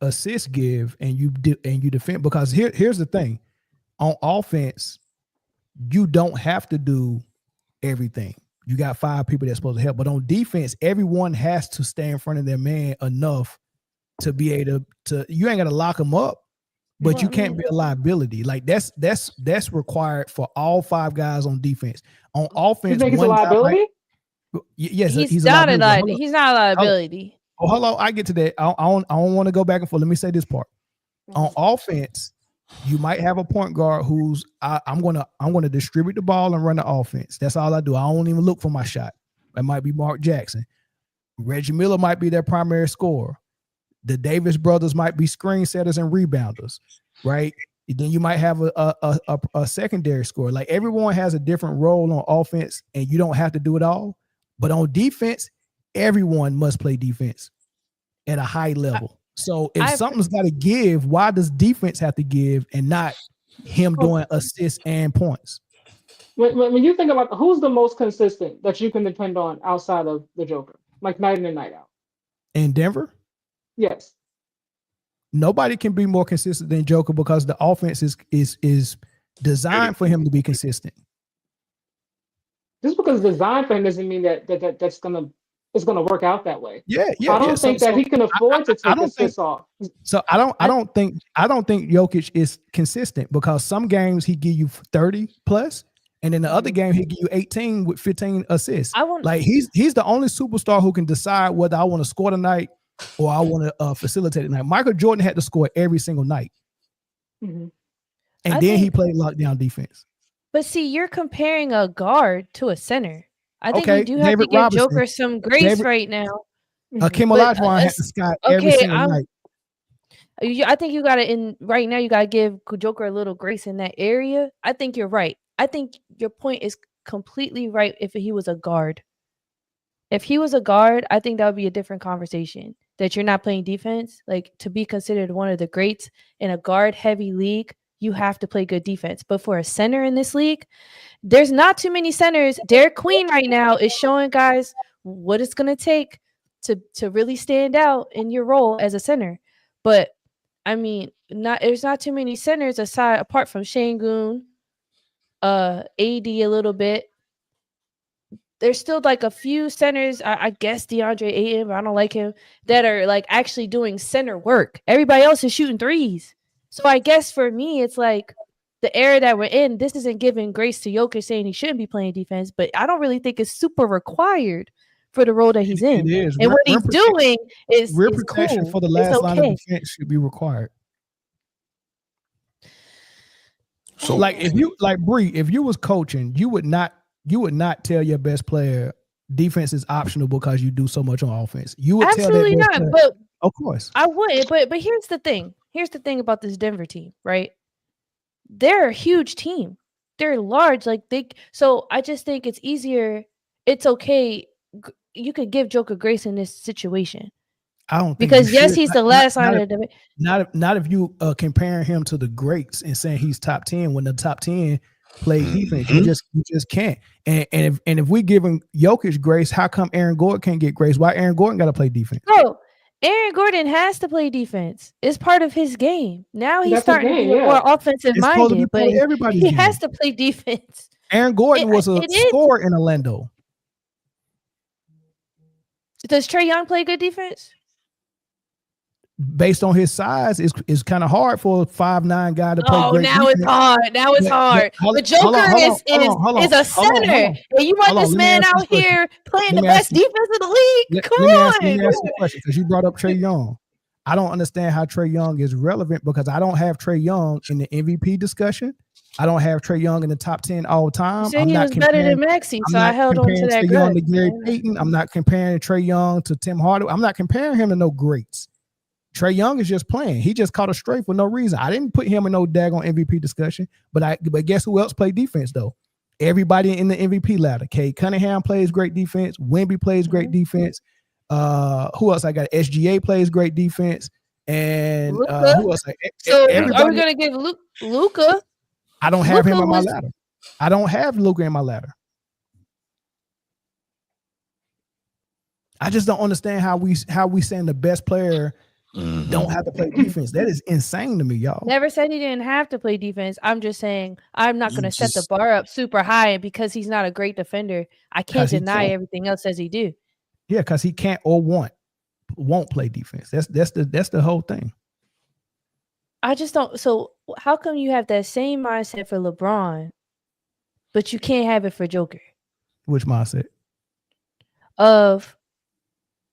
assist give and you defend? Because here's the thing: on offense, you don't have to do everything. You got 5 people that's supposed to help, but on defense, everyone has to stay in front of their man enough to be able to. You ain't got to lock them up. But you can't be a liability. Like that's required for all 5 guys on defense. On offense, you think it's a liability? Yes, he's not a liability. He's not a liability. Oh, hold on. I get to that. I don't want to go back and forth. Let me say this part. On offense, you might have a point guard who's I'm gonna distribute the ball and run the offense. That's all I do. I don't even look for my shot. That might be Mark Jackson. Reggie Miller might be their primary scorer. The Davis brothers might be screen setters and rebounders, right? Then you might have a secondary scorer. Like everyone has a different role on offense, and you don't have to do it all. But on defense, everyone must play defense at a high level. So if something's got to give, why does defense have to give and not him doing assists and points? When you think about who's the most consistent that you can depend on outside of the Joker, like night in and night out? In Denver? Yes. Nobody can be more consistent than Joker because the offense is designed for him to be consistent. Just because it's designed for him doesn't mean that it's gonna work out that way. Yeah. I don't think that he can afford to take assists off. So I don't think Jokic is consistent because some games he give you 30 plus, and in the other game he give you 18 with 15 assists. He's the only superstar who can decide whether I want to score tonight or I want to facilitate tonight. Michael Jordan had to score every single night, and he played lockdown defense. But see, you're comparing a guard to a center. I think you do have David to give Robinson. Joker some grace right now. Kim Olajuwon had to sky every single night. I think you got to right now. You got to give Joker a little grace in that area. I think you're right. I think your point is completely right. If he was a guard, I think that would be a different conversation. That you're not playing defense, like to be considered one of the greats in a guard-heavy league, you have to play good defense. But for a center in this league, there's not too many centers. Derek Queen right now is showing guys what it's going to take to really stand out in your role as a center. But I mean, there's not too many centers apart from Şengün, AD a little bit. There's still like a few centers, I guess DeAndre Ayton, but I don't like him, that are like actually doing center work. Everybody else is shooting threes. So I guess for me, it's like the era that we're in, this isn't giving grace to Jokic saying he shouldn't be playing defense, but I don't really think it's super required for the role that he's in. It is. And what he's doing is protection cool. for the last line of defense should be required. So like if you Bree, if you was coaching, you would not tell your best player defense is optional because you do so much on offense. You would absolutely tell not, but of course I would. But here's the thing. Here's the thing about this Denver team, right? They're a huge team. They're large, so I just think it's easier. It's okay. You could give Joker grace in this situation. I don't think because yes, he's the last line of the debate. Not if you comparing him to the greats and saying he's top 10 when the top 10 play defense. You just can't. And if we giving Jokic grace, how come Aaron Gordon can't get grace? Why Aaron Gordon got to play defense? Oh, Aaron Gordon has to play defense. It's part of his game. Now he's starting to be more offensive minded, but he has to play defense. Aaron Gordon was a scorer in Orlando. Does Trae Young play good defense? Based on his size, it's kind of hard for a 5'9" guy to play great now defense. It's hard. Now it's hard. The Joker is a center. And you want this man out here playing the best defense in the league? Come on. Let me ask you a question because you brought up Trae Young. I don't understand how Trae Young is relevant because I don't have Trae Young in the MVP discussion. I don't have Trae Young in the top 10 all time. You said he was better than Maxey, so I held on to that Trae Young to grudge. Gary Payton. I'm not comparing Trae Young to Tim Hardaway. I'm not comparing him to no greats. Trae Young is just playing. He just caught a strafe for no reason. I didn't put him in no daggone MVP discussion, but guess who else played defense though? Everybody in the MVP ladder. Cade Cunningham plays great defense. Wemby plays great defense. Who else I got? SGA plays great defense. And who else? So are we gonna give Luka? I don't have him on my ladder. I don't have Luka in my ladder. I just don't understand how we saying the best player don't have to play defense. That is insane to me, y'all. Never said he didn't have to play defense. I'm just saying I'm not going to set the bar up super high, and because he's not a great defender, I can't deny everything else as he do. Yeah, because he can't or won't play defense. That's the whole thing. I just don't. So how come you have that same mindset for LeBron, but you can't have it for Joker? Which mindset? Of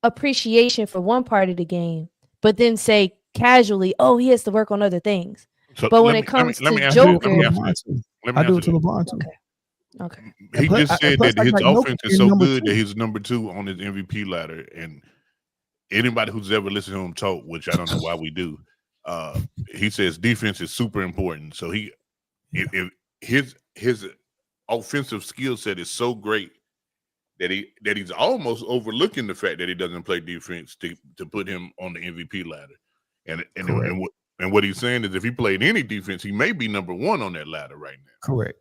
appreciation for one part of the game, but then say casually, "Oh, he has to work on other things." So but when it comes to Joker, I do it to LeBron too. Okay. He just said that his offense is so good that he's number 2 on his MVP ladder, and anybody who's ever listened to him talk, which I don't know why we do, he says defense is super important. So if his offensive skill set is so great that he's almost overlooking the fact that he doesn't play defense to put him on the MVP ladder. And what he's saying is if he played any defense, he may be number 1 on that ladder right now. Correct.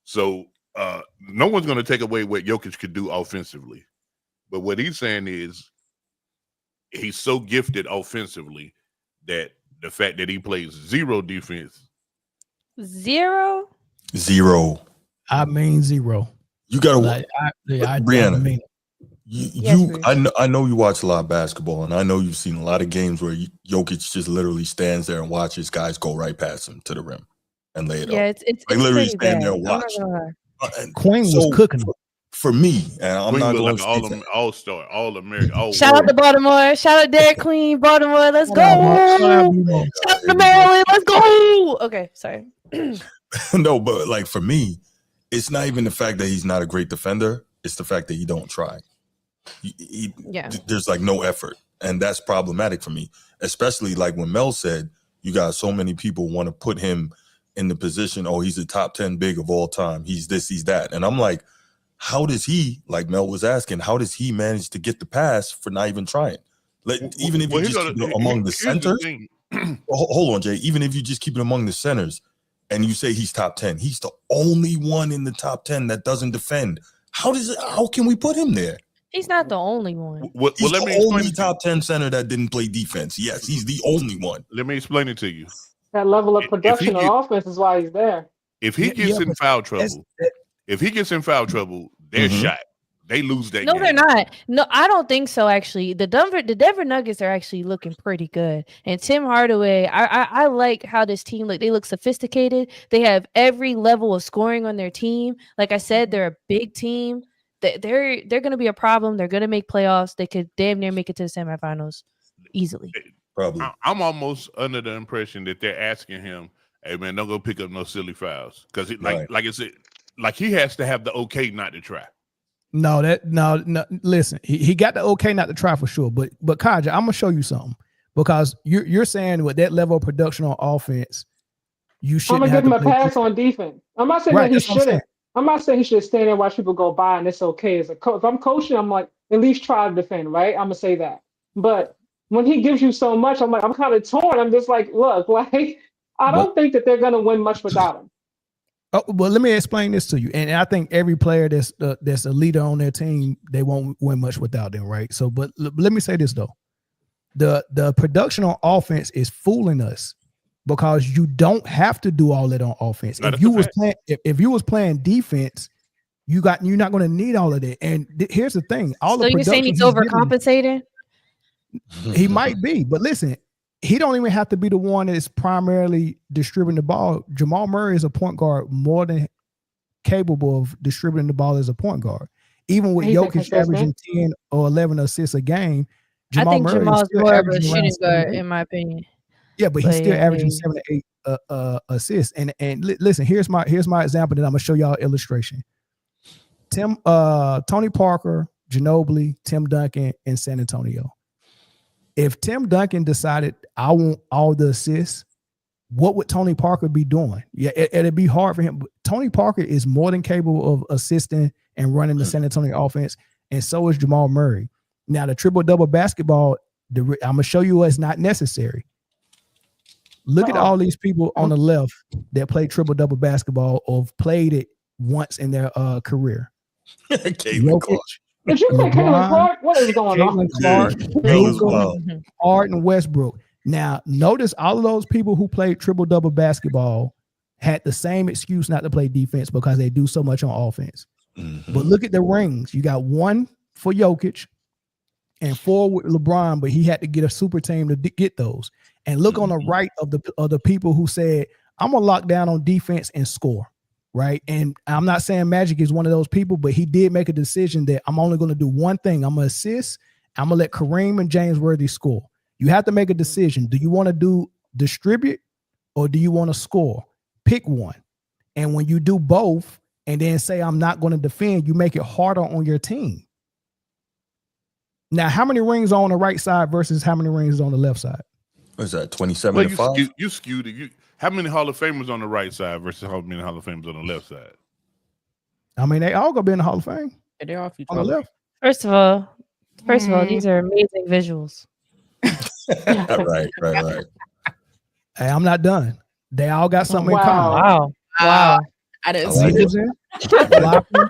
So no one's going to take away what Jokic could do offensively. But what he's saying is he's so gifted offensively that the fact that he plays 0 defense. 0? 0. I mean 0. You gotta Brianna. I know you watch a lot of basketball, and I know you've seen a lot of games where Jokic just literally stands there and watches guys go right past him to the rim and lay it up. Yeah, it's literally stand there and watch. Queen was cooking for me, and I'm not going to all-star, all-American. Shout out to Baltimore. Shout out Derek Queen, Baltimore. Let's go. Shout out to Maryland. Let's go. Okay, sorry. No, but like for me, it's not even the fact that he's not a great defender. It's the fact that he don't try. There's like no effort. And that's problematic for me, especially like when Mel said, you got so many people want to put him in the position, oh, he's a top 10 big of all time. He's this, he's that. And I'm like, how does he, like Mel was asking, how does he manage to get the pass for not even trying? Even if you just keep it among the centers, hold on, Jay. Even if you just keep it among the centers, and you say he's top 10, he's the only one in the top 10 that doesn't defend. How can we put him there? He's not the only one. He's the only top 10 center that didn't play defense. Yes, he's the only one. Let me explain it to you. That level of production on offense is why he's there. If he gets in foul trouble, they're shot. They lose that game. No, they're not. No, I don't think so, actually. The Denver Nuggets are actually looking pretty good. And Tim Hardaway, I like how this team look. They look sophisticated. They have every level of scoring on their team. Like I said, they're a big team. They're going to be a problem. They're going to make playoffs. They could damn near make it to the semifinals easily. Probably. I'm almost under the impression that they're asking him, hey, man, don't go pick up no silly fouls. Because like I said, like he has to have the okay not to try. No. Listen, he got the okay not to try for sure. But Kaja, I'm gonna show you something because you're saying with that level of production on offense, you should. I'm gonna give him a pass on defense. I'm not saying that he shouldn't. I'm not saying he should stand there and watch people go by and it's okay as a coach. If I'm coaching, I'm like at least try to defend, right? I'm gonna say that. But when he gives you so much, I'm kind of torn. I'm just like, look, like I don't think that they're gonna win much without him. Oh, well, let me explain this to you. And I think every player that's a leader on their team, they won't win much without them, right? So, but let me say this though. The production on offense is fooling us because you don't have to do all that on offense. If you was playing defense, you're not going to need all of that. And here's the thing. So you're saying he's overcompensating? He might be, but listen, he don't even have to be the one that is primarily distributing the ball. Jamal Murray is a point guard more than capable of distributing the ball as a point guard. Even with Jokic averaging 10 or 11 assists a game, I think Murray is Jamal's still more of a averaging around shooting 7 guard, to 8. in my opinion. Yeah, but he's still averaging yeah. 7 to 8 assists. And listen, here's my example that I'm gonna show y'all illustration. Tony Parker, Ginobili, Tim Duncan in San Antonio. If Tim Duncan decided I want all the assists, what would Tony Parker be doing? Yeah, it'd be hard for him. But Tony Parker is more than capable of assisting and running the San Antonio offense, and so is Jamal Murray. Now, the triple-double basketball, I'm gonna show you what's not necessary. Look at all these people on the left that play triple-double basketball or have played it once in their career. Jokic, Did you say Caitlin Clark? What is going on? Caitlin Clark, Harden, Westbrook. Now, notice all of those people who played triple-double basketball had the same excuse not to play defense because they do so much on offense. But look at the rings. You got 1 for Jokic and 4 with LeBron, but he had to get a super team to get those. And look on the right of the people who said, I'm going to lock down on defense and score, right? And I'm not saying Magic is one of those people, but he did make a decision that I'm only going to do one thing. I'm going to assist. I'm going to let Kareem and James Worthy score. You have to make a decision. Do you want to distribute or do you want to score? Pick one. And when you do both and then say, I'm not going to defend, you make it harder on your team. Now, how many rings are on the right side versus how many rings is on the left side? What is that, 27 to 5? You skewed it. How many Hall of Famers on the right side versus how many Hall of Famers on the left side? I mean, they all gonna be in the Hall of Fame. Yeah, they're all on the left. First of all, these are amazing visuals. right. Hey, I'm not done. They all got something in common. Wow. I didn't see this. Blocking,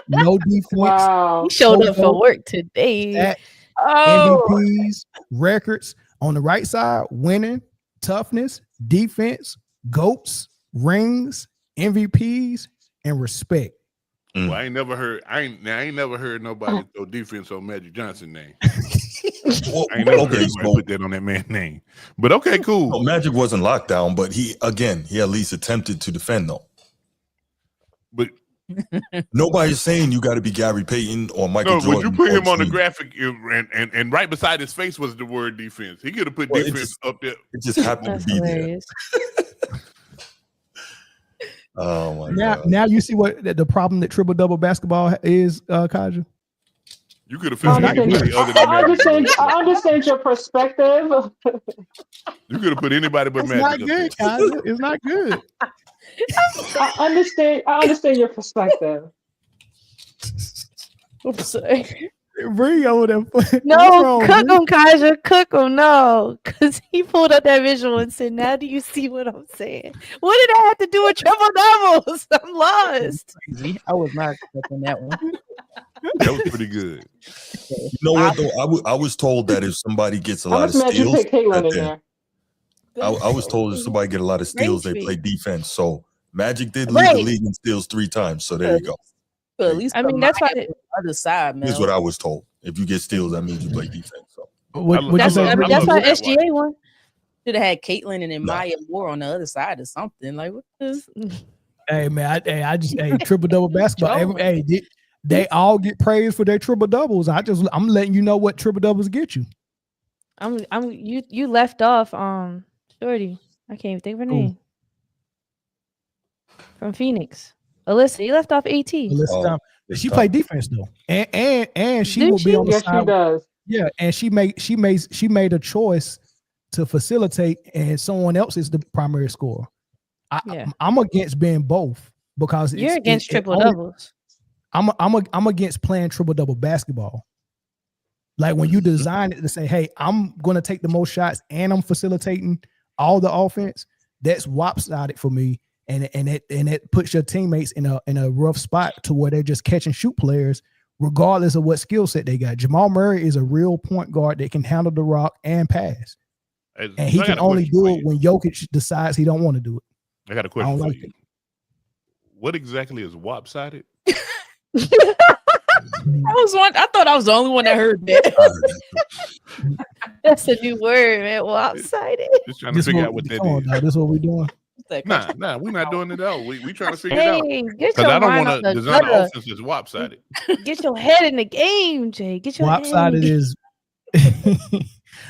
no defense. Wow. He showed up for work today. MVPs, records. On the right side, winning, toughness, defense, GOATs, rings, MVPs, and respect. Well, I ain't never heard nobody throw defense on Magic Johnson name. I ain't never heard anybody put that on that man's name. But okay, cool. Well, Magic wasn't locked down, but he at least attempted to defend though. But nobody's saying you got to be Gary Payton or Michael Jordan. Would you put him on the graphic and right beside his face was the word defense? He could have put defense up there. It just happened to be there. Oh my God. Now you see what the problem that triple-double basketball is, Kaja? You could have found anybody other than Magic. I understand your perspective. You could have put anybody but Magic. Magic. Not good, Kaja. It's not good. I understand your perspective. Oops, sorry. Bring over there. No, cook him, Kaja. Cook him. No, because he pulled up that visual and said, now do you see what I'm saying? What did that have to do with triple doubles? I'm lost. I was not expecting that one. That was pretty good. You know what though? I was told that if somebody gets a lot of You steals, pick Caitlin in there. I was told if somebody get a lot of steals, they play defense. So Magic did lead the league in steals 3 times. So there you go. But at least I mean, that's why the other side, man. Here's what I was told. If you get steals, that means you play defense. So that's why SGA won. Should have had Caitlin and then Maya Moore on the other side or something. Like what this? Hey man, I just triple-double basketball. They all get praised for their triple doubles. I'm letting you know what triple doubles get you. You left off Shorty. I can't even think of her name. From Phoenix. Alyssa, you left off AT. She played defense though. And she will be on the side. She does. Yeah, and she made a choice to facilitate and someone else is the primary scorer. I'm against being both because you're against triple doubles. I'm against playing triple double basketball. Like when you design it to say, hey, I'm gonna take the most shots and I'm facilitating all the offense, that's lopsided for me. And it puts your teammates in a rough spot to where they're just catch and shoot players, regardless of what skill set they got. Jamal Murray is a real point guard that can handle the rock and pass. And he can only do it when Jokic decides he don't want to do it. I got a question for you. What exactly is lopsided? I thought I was the only one that heard that. That's a new word, man. Lopsided. Just trying to figure out what that is. This is what we're doing. Nah, we're not doing it out. We trying to figure it out. Because I don't want to design an offense that's lopsided. Get your head in the game, Jay. Get your lopsided head. is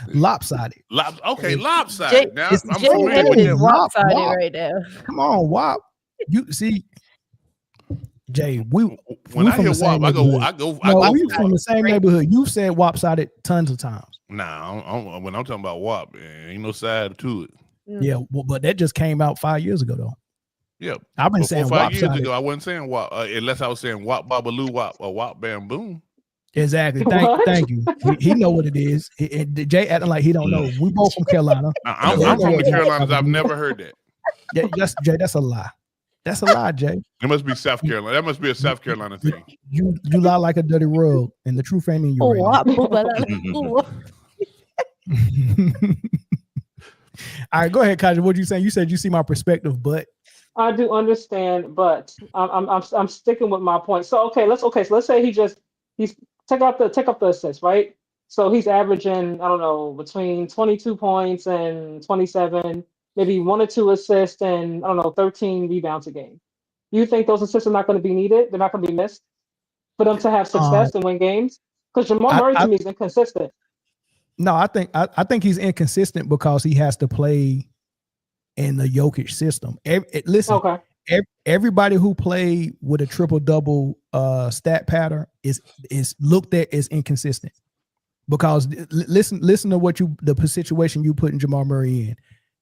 Lopsided. Lopsided. Now Jay, I'm familiar with is them. lopsided Wop. right now. Come on, Wop. You see, Jay, When we I from hear the same WAP, neighborhood. We from the same neighborhood. You've said Wopsided tons of times. Nah, when I'm talking about WAP, ain't no side to it. Yeah, but that just came out 5 years ago, though. Yeah, I've been but saying 5 years Wopsided. ago, I wasn't saying WAP unless I was saying WAP Babaloo WAP or WAP Bam Boom. Exactly. Thank you. He know what it is. Jay acting like he don't know. We both from Carolina. I'm from the Carolinas. I've never heard that. Yeah, Jay, that's a lie. That's a lie, Jay. It must be South Carolina. That must be a South Carolina thing. You lie like a dirty rug, and the truth ain't in you. Right now. All right, go ahead, Kaja. What you saying? You said you see my perspective, but I do understand, but I'm sticking with my point. So let's say he's take up the assist, right? So he's averaging, I don't know, between 22 points and 27, maybe 1 or 2 assists and I don't know, 13 rebounds a game. You think those assists are not going to be needed? They're not going to be missed for them to have success and win games? Because Jamal Murray to me is inconsistent. No, I think he's inconsistent because he has to play in the Jokic system. Listen, everybody who played with a triple-double stat pattern is looked at as inconsistent. Because listen to what the situation you put in Jamal Murray in.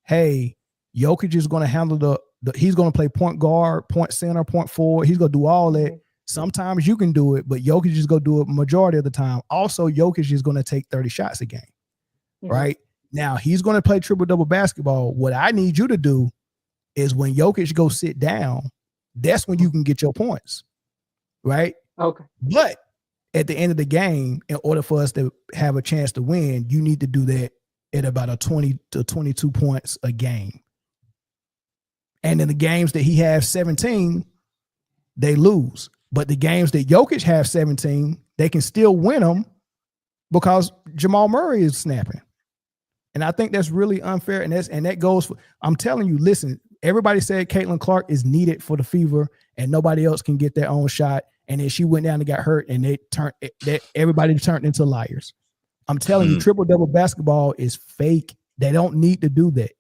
Hey, Jokic is going to handle he's going to play point guard, point center, point forward. He's going to do all that. Sometimes you can do it, but Jokic is going to do it majority of the time. Also, Jokic is going to take 30 shots a game, right? Now, he's going to play triple-double basketball. What I need you to do is when Jokic goes sit down, that's when you can get your points, right? Okay. But at the end of the game, in order for us to have a chance to win, you need to do that at about a 20 to 22 points a game. And in the games that he has 17, they lose. But the games that Jokic have 17, they can still win them because Jamal Murray is snapping. And I think that's really unfair. And that goes for, I'm telling you, listen, everybody said Caitlin Clark is needed for the Fever and nobody else can get their own shot. And then she went down and got hurt and everybody turned into liars. I'm telling you, triple-double basketball is fake. They don't need to do that.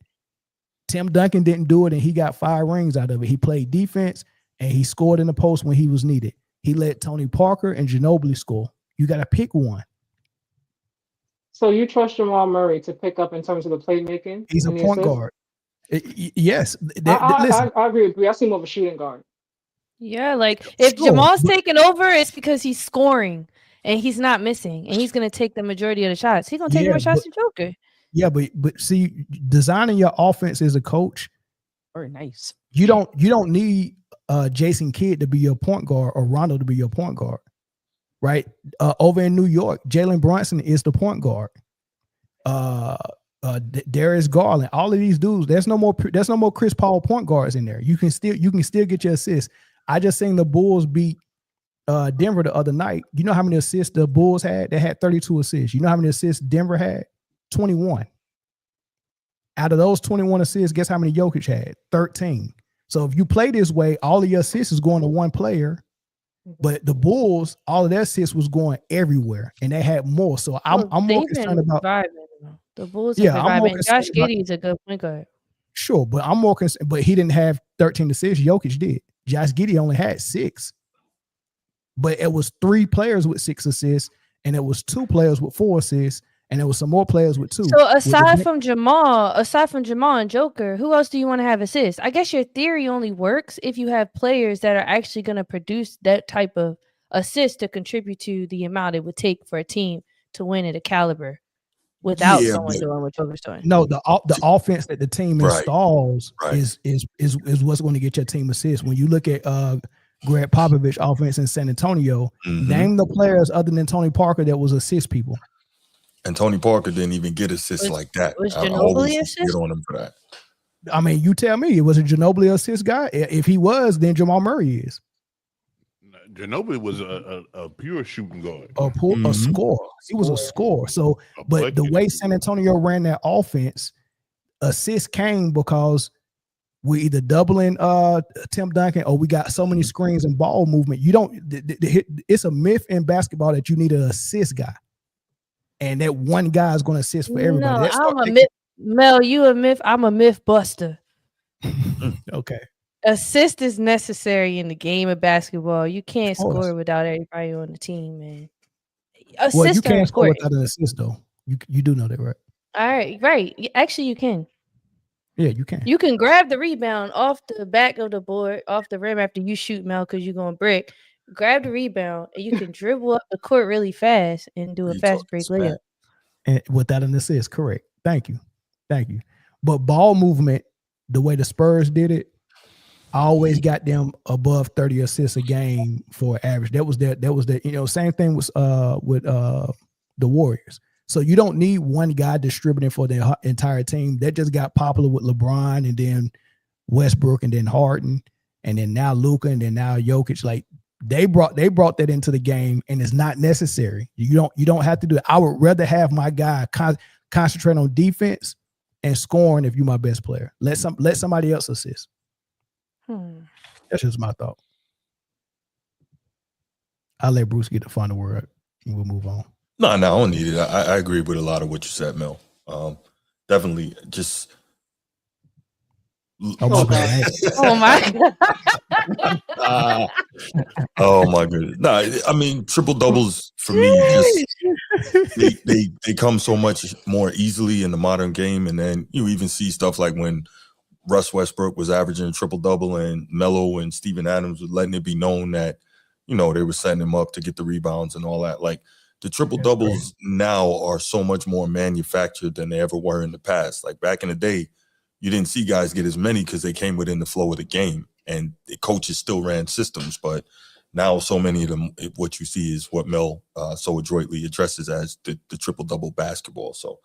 Tim Duncan didn't do it and he got 5 rings out of it. He played defense and he scored in the post when he was needed. He let Tony Parker and Ginobili score. You got to pick one. So you trust Jamal Murray to pick up in terms of the playmaking? He's a point guard. Yes. I agree. I see him over shooting guard. Yeah, like if Jamal's taking over, it's because he's scoring and he's not missing, and he's going to take the majority of the shots. He's going to take more shots than Joker. Yeah, but see, designing your offense as a coach, very nice. You don't need Jason Kidd to be your point guard or Rondo to be your point guard, right? Over in New York, Jalen Brunson is the point guard. Darius Garland, all of these dudes. There's no more Chris Paul point guards in there. You can still get your assists. I just seen the Bulls beat Denver the other night. You know how many assists the Bulls had? They had 32 assists. You know how many assists Denver had? 21. Out of those 21 assists, guess how many Jokic had? 13. So if you play this way, all of your assists is going to one player. But the Bulls, all of their assists was going everywhere, and they had more. So I'm more concerned about the Bulls. Yeah, I'm more concerned. Josh Giddey's a good point guard. Sure, but I'm more concerned. But he didn't have 13 assists. Jokic did. Josh Giddey only had 6. But it was 3 players with 6 assists, and it was 2 players with 4 assists, and there was some more players with 2. So aside from Jamal and Joker, who else do you want to have assists? I guess your theory only works if you have players that are actually going to produce that type of assist to contribute to the amount it would take for a team to win at a caliber without someone doing what Joker's doing. No, the offense that the team installs is what's going to get your team assists. When you look at Greg Popovich offense in San Antonio, name the players other than Tony Parker that was assist people. And Tony Parker didn't even get assists like that. Was Ginobili assist? Get on him for that. I mean, you tell me, was a Ginobili assist guy? If he was, then Jamal Murray is. Ginobili was a pure shooting guard. A scorer. He was a scorer. So, but the way San Antonio ran that offense, assists came because we're either doubling Tim Duncan or we got so many screens and ball movement. You don't. It's a myth in basketball that you need an assist guy. and that one guy is going to assist for everybody. No, I'm a myth. Mel, you a myth. I'm a myth buster. Okay. Assist is necessary in the game of basketball. You can't score without everybody on the team, man. Well, you can't score without an assist, though. You do know that, right? All right, right. Actually, you can. Yeah, you can. You can grab the rebound off the back of the board, off the rim after you shoot, Mel, because you're going to brick. Grab the rebound, and you can dribble up the court really fast and do a fast break layup. And without an assist, correct. Thank you. But ball movement, the way the Spurs did it, I always got them above 30 assists a game for average. That was the same thing with the Warriors. So you don't need one guy distributing for the entire team. That just got popular with LeBron and then Westbrook and then Harden and then now Luka and then now Jokic. Like they brought that into the game, and it's not necessary. You don't have to do it. I would rather have my guy concentrate on defense and scoring if you're my best player. Let somebody else assist. That's just my thought. I'll let Bruce get the final word and we'll move on. No, I don't need it. I agree with a lot of what you said, Mel. Definitely just. Oh my God. Oh my goodness. No, I mean, triple doubles for me, just they come so much more easily in the modern game. And then you even see stuff like when Russ Westbrook was averaging a triple double and Melo and Steven Adams was letting it be known that, they were setting him up to get the rebounds and all that. Like the triple doubles now are so much more manufactured than they ever were in the past. Like back in the day, you didn't see guys get as many because they came within the flow of the game, and the coaches still ran systems. But now so many of them, what you see is what Mel so adroitly addresses as the triple-double basketball. So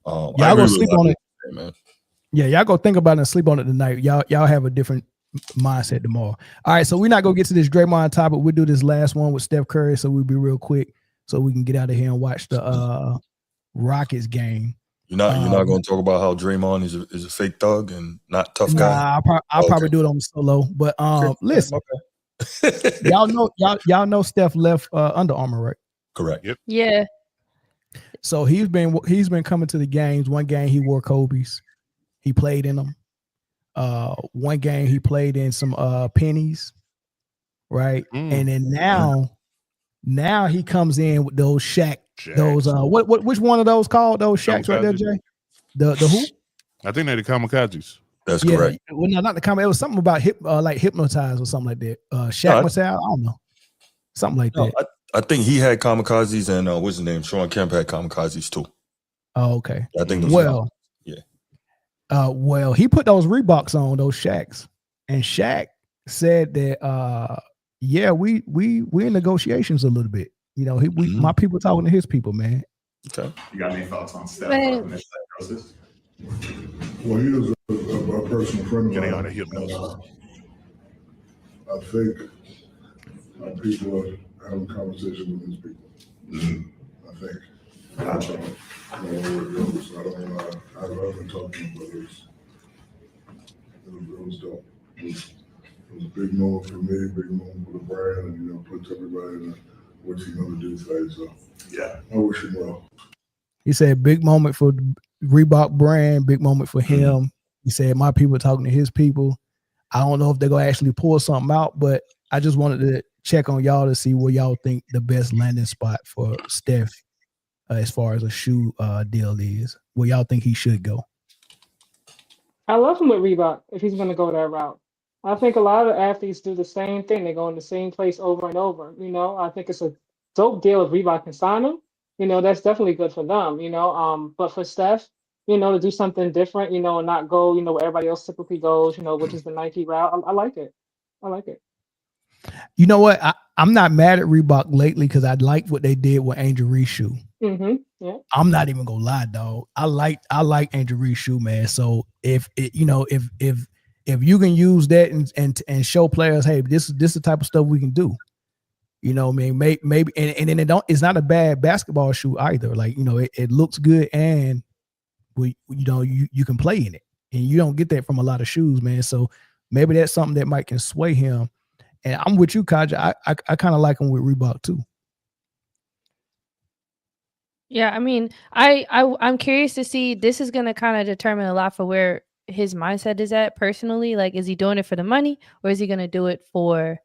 y'all go sleep on it, man. Yeah, y'all go think about it and sleep on it tonight. Y'all have a different mindset tomorrow. All right, so we're not going to get to this Draymond topic. We'll do this last one with Steph Curry, so we'll be real quick so we can get out of here and watch the Rockets game. You're not going to talk about how Draymond is a fake thug and not tough guy. I'll probably do it on solo. But listen, y'all know Steph left Under Armour, right? Correct. Yep. Yeah. So he's been coming to the games. One game he wore Kobe's. He played in them. One game he played in some pennies, right? And then now he comes in with those Shaq. Those which one of those called those Shaqs right there, Jay? The who? I think they're the kamikazes. That's correct. Well, no, not the kamikaze. It was something about like hypnotized or something like that. Shaq Massal, I don't know, something like that. I think he had kamikazes, and what's his name? Sean Kemp had kamikazes too. Oh, okay. I think well, he put those Reeboks on, those Shaqs, and Shaq said that we in negotiations a little bit. My people talking to his people, man. Okay. You got any thoughts on Steph? Well, he was a personal friend of mine. I think my people are having a conversation with his people. I think. Gotcha. I don't know where it goes. I haven't talked to him, but it was dope. It was a big moment for me, big moment for the brand, and puts everybody in what you gonna do phase. So yeah, I wish him well. He said big moment for the Reebok brand, big moment for him. He said my people talking to his people. I don't know if they're gonna actually pull something out, but I just wanted to check on y'all to see where y'all think the best landing spot for Steph as far as a shoe deal is. Where y'all think he should go? I love him with Reebok if he's gonna go that route. I think a lot of athletes do the same thing. They go in the same place over and over. I think it's a dope deal if Reebok can sign him. That's definitely good for them. But for Steph, to do something different, and not go, where everybody else typically goes, which is the Nike route. I like it. I like it. You know what? I'm not mad at Reebok lately because I like what they did with Angel Reese shoe. Mm-hmm. Yeah. I'm not even gonna lie, dog. I like Angel Reese shoe, man. So if you can use that and show players, hey, this is the type of stuff we can do. I mean, maybe and then it's not a bad basketball shoe either. Like, it looks good and you can play in it. And you don't get that from a lot of shoes, man. So maybe that's something that can sway him. And I'm with you, Kaja. I kind of like him with Reebok too. Yeah, I mean, I'm curious to see. This is gonna kind of determine a lot for where his mindset is at personally. Like, is he doing it for the money, or is he gonna do it for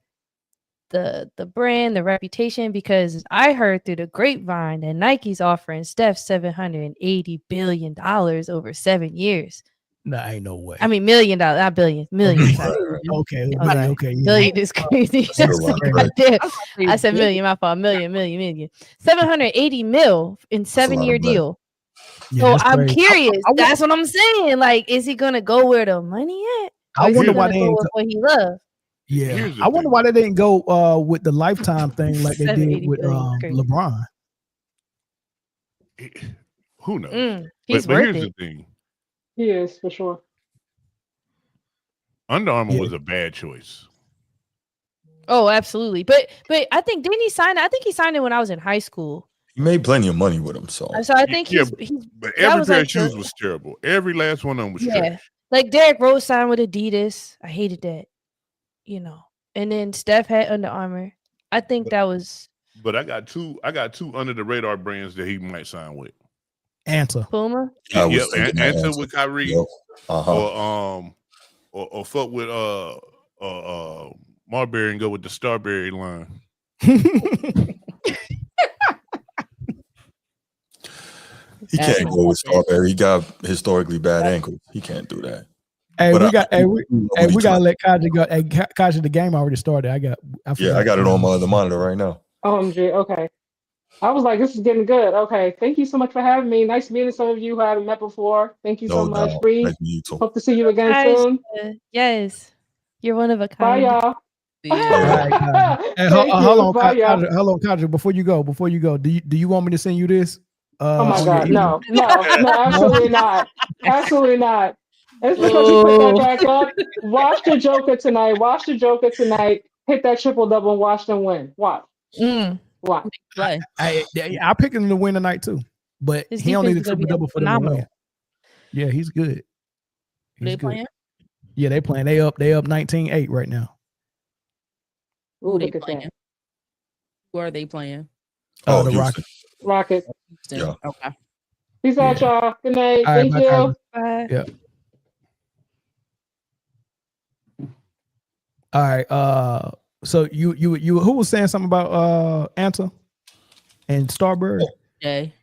the brand, the reputation? Because I heard through the grapevine that Nike's offering Steph $780 billion over 7 years. Nah, ain't no way. I mean, $1 million, not billion, million. Okay, Okay. Million is crazy. I said million, my fault. Million. 780 mil in 7-year deal. Yeah, so I'm crazy. curious. That's what I'm saying. Like, is he gonna go where the money at? I wonder why they go ain't with what he loves. Yeah, I wonder why they didn't go with the lifetime thing like they did with LeBron. Who knows? He's but worth here's it. the thing: He is for sure. Under Armour was a bad choice. Oh, absolutely. But I think didn't he sign it? I think he signed it when I was in high school. He made plenty of money with him, so I think he's but that every was pair like of shoes was terrible. Every last one of them was trash. Like Derrick Rose signed with Adidas. I hated that. And then Steph had Under Armour. I think that was. But I got two under the radar brands that he might sign with. Answer. Puma. Yeah, answer with Kyrie. Yep. Or fuck with Marbury and go with the Starberry line. He can't go with Starberry. He got historically bad ankles. He can't do that. Hey, But we gotta let Kaji go. Hey, Kaji, the game already started. I got it on my other monitor right now. OMG, okay. I was like, this is getting good. Okay, thank you so much for having me. Nice meeting some of you who I haven't met before. Thank you so much, Bree. Nice to meet you too. Hope to see you again soon. Yes, you're one of a Bye, kind. y'all. Hey, hold on, Kaji. Before you go, do you want me to send you this? Oh my God, no, absolutely not. Absolutely not. It's because you put that back up. Watch the Joker tonight. Hit that triple double and watch them win. Watch. Watch. I picked him to win tonight too, but he don't need a triple double for them to win. Yeah, he's good. They playing? Yeah, they playing. They up 19-8 right now. Who they playing? Who are they playing? The Rockets. Rockets. Yeah. Okay. Peace out, y'all. Good night. All right, Thank you. Bye. Yeah. All right. So you who was saying something about Anta and Starberry? Jay.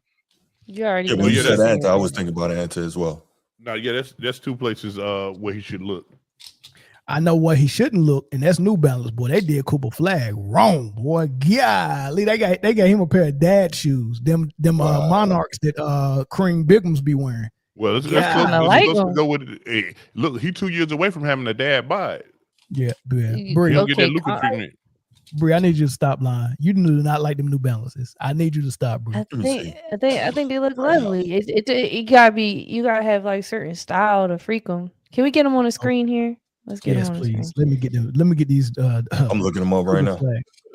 You already when you said Anta, I was thinking about Anta as well. No, yeah, that's two places where he should look. I know what he shouldn't look, and that's New Balance. Boy, they did Cooper Flag wrong, boy. Golly, they got him a pair of dad shoes. Them Monarchs that Kareem Bigums be wearing. Well, let's go with it. Hey, look, he 2 years away from having a dad buy it. Yeah. Bree, don't get that Luka treatment. Bree, I need you to stop lying. You do not like them New Balances. I need you to stop, Bree. I think they look lovely. You gotta have like certain style to freak them. Can we get them on the screen here? Let's get them on the screen. Let me get these. I'm looking them up right now.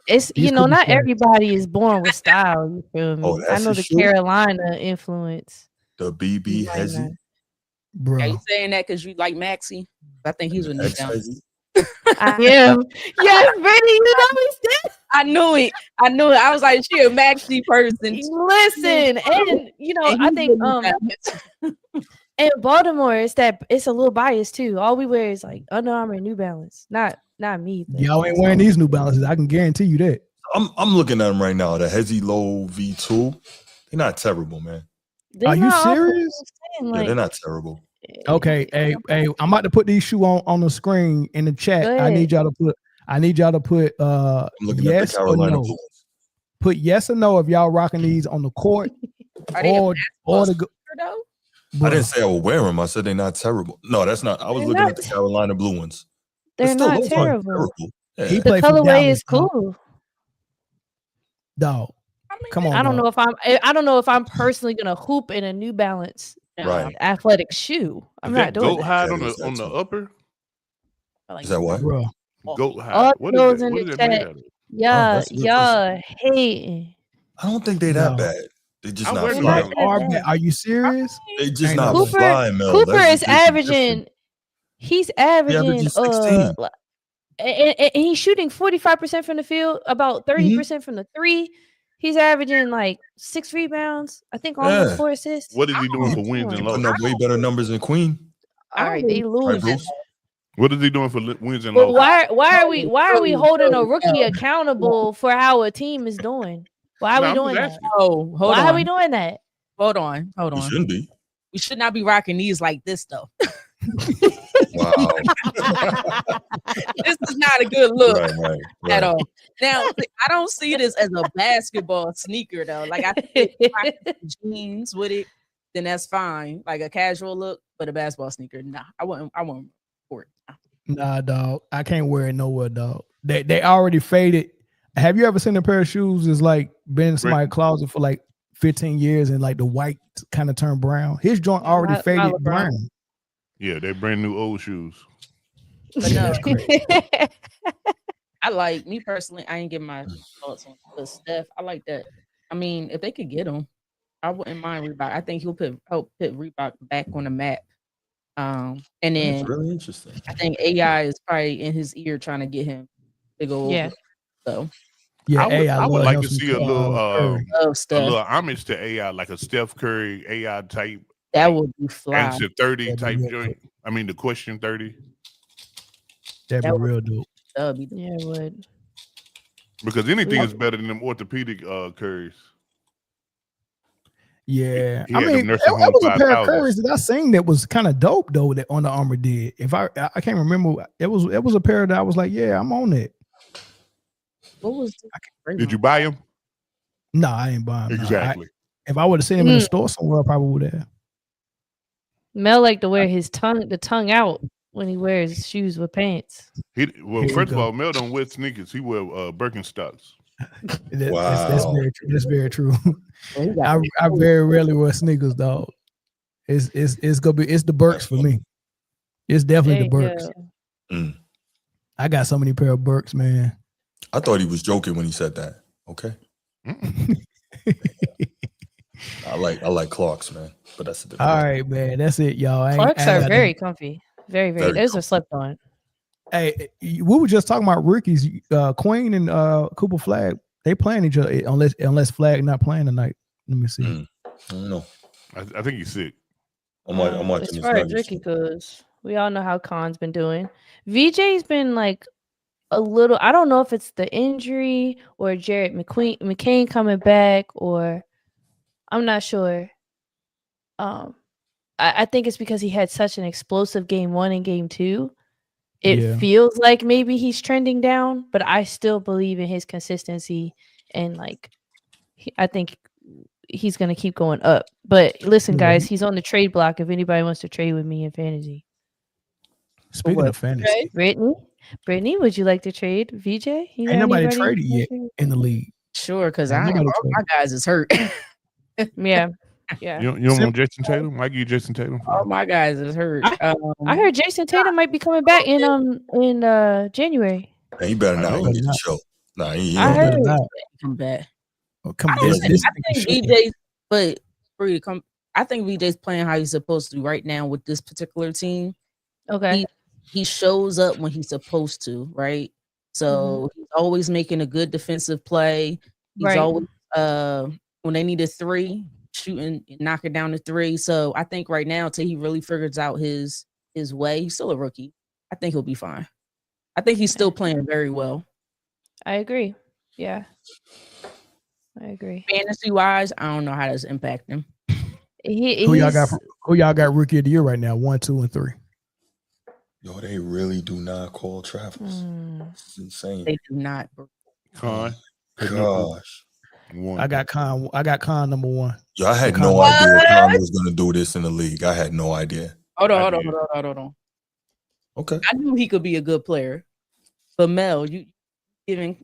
It's not everybody is born with style. You feel me? I know the Carolina influence. The BB Hezzy. Bro. Are you saying that because you like Maxie? I think he's a New Balance. I am. Yes, Brittany, you know me. I knew it. I was like, she a Maxie person. Listen, and I think in Baltimore, it's a little biased too. All we wear is like Under Armour and New Balance. Not me. Y'all ain't wearing these New Balances. I can guarantee you that. I'm looking at them right now. The Hezzy Low V2. They're not terrible, man. Are you serious? Yeah, they're not terrible. Okay, hey, I'm about to put these shoes on the screen in the chat. I need y'all to put yes or no. Put yes or no if y'all rocking these on the court or the I didn't say I would wear them. I said they're not terrible. No, that's not. I was looking at the Carolina blue ones. They're not terrible. Yeah. He the colorway is cool. Dog. Come on. I don't know if I'm personally gonna hoop in a New Balance athletic shoe. I'm not doing goat hide on the upper. Is that what? Bro. Goat hide. What is it made out of? Yeah, hating. I don't think they're that bad. They're just not flying. Are you serious? They're just not flying, Mel. Cooper is averaging. He's averaging 16. And he's shooting 45% from the field, about 30% from the three. He's averaging like 6 rebounds. I think almost 4 assists. What is he doing for wins and Putting losses? up way better numbers than Queen. All right, they lose. What is he doing for wins and But losses? why are we holding a rookie accountable for how a team is doing? Why are we doing that? Oh, hold Why on. are we doing that? Hold on. You shouldn't be. We should not be rocking these like this, though. Wow. This is not a good look Right. at all. Now, I don't see this as a basketball sneaker, though. Like, I think if I have jeans with it, then that's fine. Like a casual look, but a basketball sneaker, nah. I wouldn't for it. Nah, dog. I can't wear it nowhere, dog. They already faded. Have you ever seen a pair of shoes that's like been in somebody's closet for like 15 years and like the white kind of turned brown? His joint already faded brown. Yeah, they're brand new old shoes. But no, I like, me personally, I ain't give my thoughts on, but Steph, I like that. I mean, if they could get him, I wouldn't mind Reebok. I think he'll help put Reebok back on the map. And then That's really interesting. I think AI is probably in his ear trying to get him to go over. So yeah, I would like to see a little homage to AI, like a Steph Curry AI type. That would be fly. And it's a 30 type joint. I mean, the question 30. That'd be real dope. Yeah, it would. Because anything is better than them orthopedic Currys. Yeah, He I had mean, them it nursing home was a pair of 5,000s. Currys that I seen that was kind of dope though. That Under Armour did. If I can't remember, it was a pair that I was like, yeah, I'm on it. What was? Did you buy him? No, I ain't buying. Exactly. If I would have seen him in the store somewhere, I probably would have. Mel like to wear the tongue out when he wears shoes with pants. First of all, Mel don't wear sneakers. He wear Birkenstocks. That's very true. That's very true. I very rarely wear sneakers, dog. It's the Birks for me. It's definitely the Birks. I got so many pair of Birks, man. I thought he was joking when he said that. Okay. I like Clarks, man, but that's a different. All right, man. That's it, y'all. Clarks are very comfy. Very, very. Those are slept on. Hey, we were just talking about rookies. Queen and Cooper Flag, they playing each other unless Flag not playing tonight. Let me see. I don't know. I think he's sick. I'm watching as far as Ricky goes, we all know how Khan's been doing. VJ's been like a little. I don't know if it's the injury or Jared McCain coming back, or I'm not sure. I think it's because he had such an explosive game 1 and game 2. It feels like maybe he's trending down, but I still believe in his consistency, and I think he's gonna keep going up. But listen, guys, he's on the trade block. If anybody wants to trade with me in fantasy. Speaking of fantasy, Brittany, would you like to trade VJ? Ain't nobody traded yet in the league. Sure, because all my guys is hurt. Yeah. You don't want Jason Tatum? I give you Jason Tatum. All my guys is hurt. I heard Jason Tatum might be coming back in January. Man, he better not get the show. Nah, he I heard come back. I think VJ's, but for you to come, I think VJ's playing how he's supposed to right now with this particular team. Okay. He shows up when he's supposed to, right? So he's always making a good defensive play. He's always when they need a 3, shooting, knocking down the 3. So I think right now, till he really figures out his way, he's still a rookie. I think he'll be fine. I think he's still playing very well. I agree. Yeah. I agree. Fantasy wise, I don't know how that's impacting him. Who y'all got rookie of the year right now? 1, 2, and 3. Yo, they really do not call Travis. It's insane. They do not. Khan. Gosh. I got Khan number 1. Yo, I had no idea Khan was going to do this in the league. I had no idea. Hold on. Okay. I knew he could be a good player. But Mel, you giving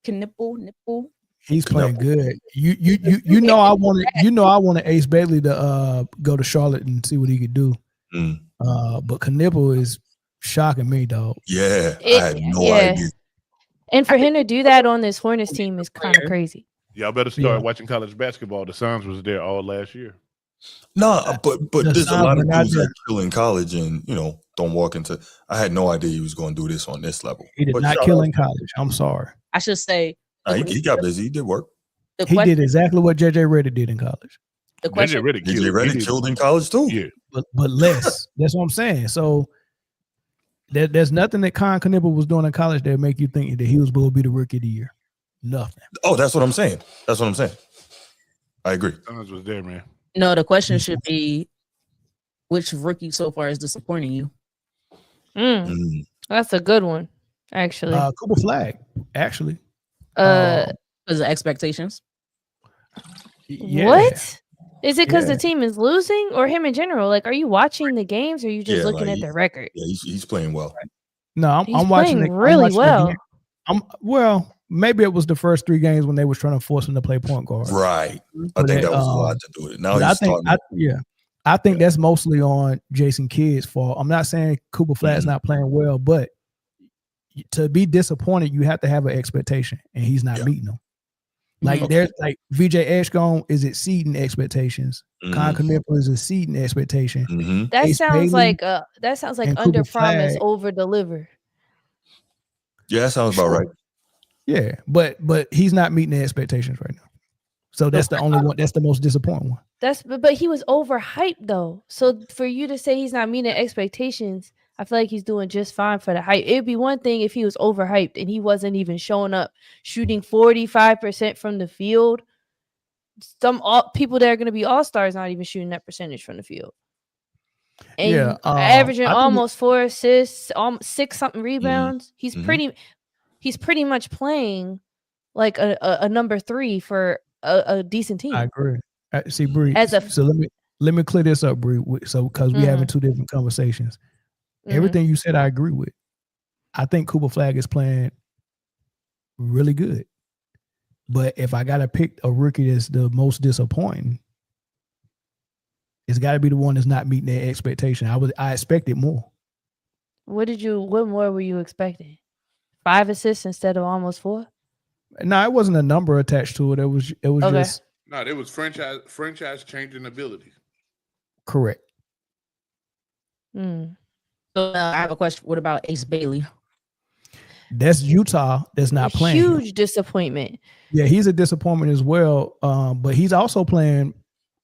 nipple? He's playing good. You know I wanted Ace Bailey to go to Charlotte and see what he could do. But Knipple is shocking me, dog. Yeah, I had no idea. And for him to do that on this Hornets team is kind of crazy. Y'all better start watching college basketball. The Suns was there all last year. No, but there's a lot of dudes that kill in college and don't walk into. I had no idea he was going to do this on this level. He did not kill in college. I'm sorry. I should say he got busy. He did work. He did exactly what JJ Redick did in college. The question, JJ Redick killed in college too. Yeah, but less. That's what I'm saying. So there's nothing that Con Knipper was doing in college that make you think that he was going to be the rookie of the year. Nothing. Oh, that's what I'm saying. I agree. Thomas was there, man. No, the question should be, which rookie so far is disappointing you? That's a good one, actually. Cooper Flag, actually. Because of expectations. Yeah. What? Is it because the team is losing or him in general? Like, are you watching the games or are you just looking at the record? Yeah, he's playing well. No, I'm watching playing really well. Well, maybe it was the first 3 games when they was trying to force him to play point guard. Right. I think that was a lot to do with it. Now he's starting. I think that's mostly on Jason Kidd's fault. I'm not saying Cooper Flat's not playing well, but to be disappointed, you have to have an expectation, and he's not meeting them. Like there's like VJ Ashcombe is exceeding expectations. Con Knipper is exceeding expectation. That Ace sounds Bailey like under promise, over deliver. Yeah, that sounds about right. Yeah, but he's not meeting the expectations right now. So that's the only one. That's the most disappointing one. But he was overhyped though. So for you to say he's not meeting expectations, I feel like he's doing just fine for the hype. It'd be one thing if he was overhyped and he wasn't even showing up, shooting 45% from the field. Some people that are going to be all-stars not even shooting that percentage from the field. And averaging almost 4 assists, 6 something rebounds. He's pretty much playing like a number 3 for a decent team. I agree. See, Bree. So let me clear this up, Bree. So because we're having 2 different conversations. Everything you said, I agree with. I think Cooper Flag is playing really good. But if I got to pick a rookie that's the most disappointing, it's got to be the one that's not meeting their expectation. I expected more. What more were you expecting? 5 assists instead of almost 4? No, it wasn't a number attached to it. It was just. No, it was franchise changing ability. Correct. So I have a question. What about Ace Bailey? That's Utah. That's not playing. Huge disappointment. Yeah, he's a disappointment as well. But he's also playing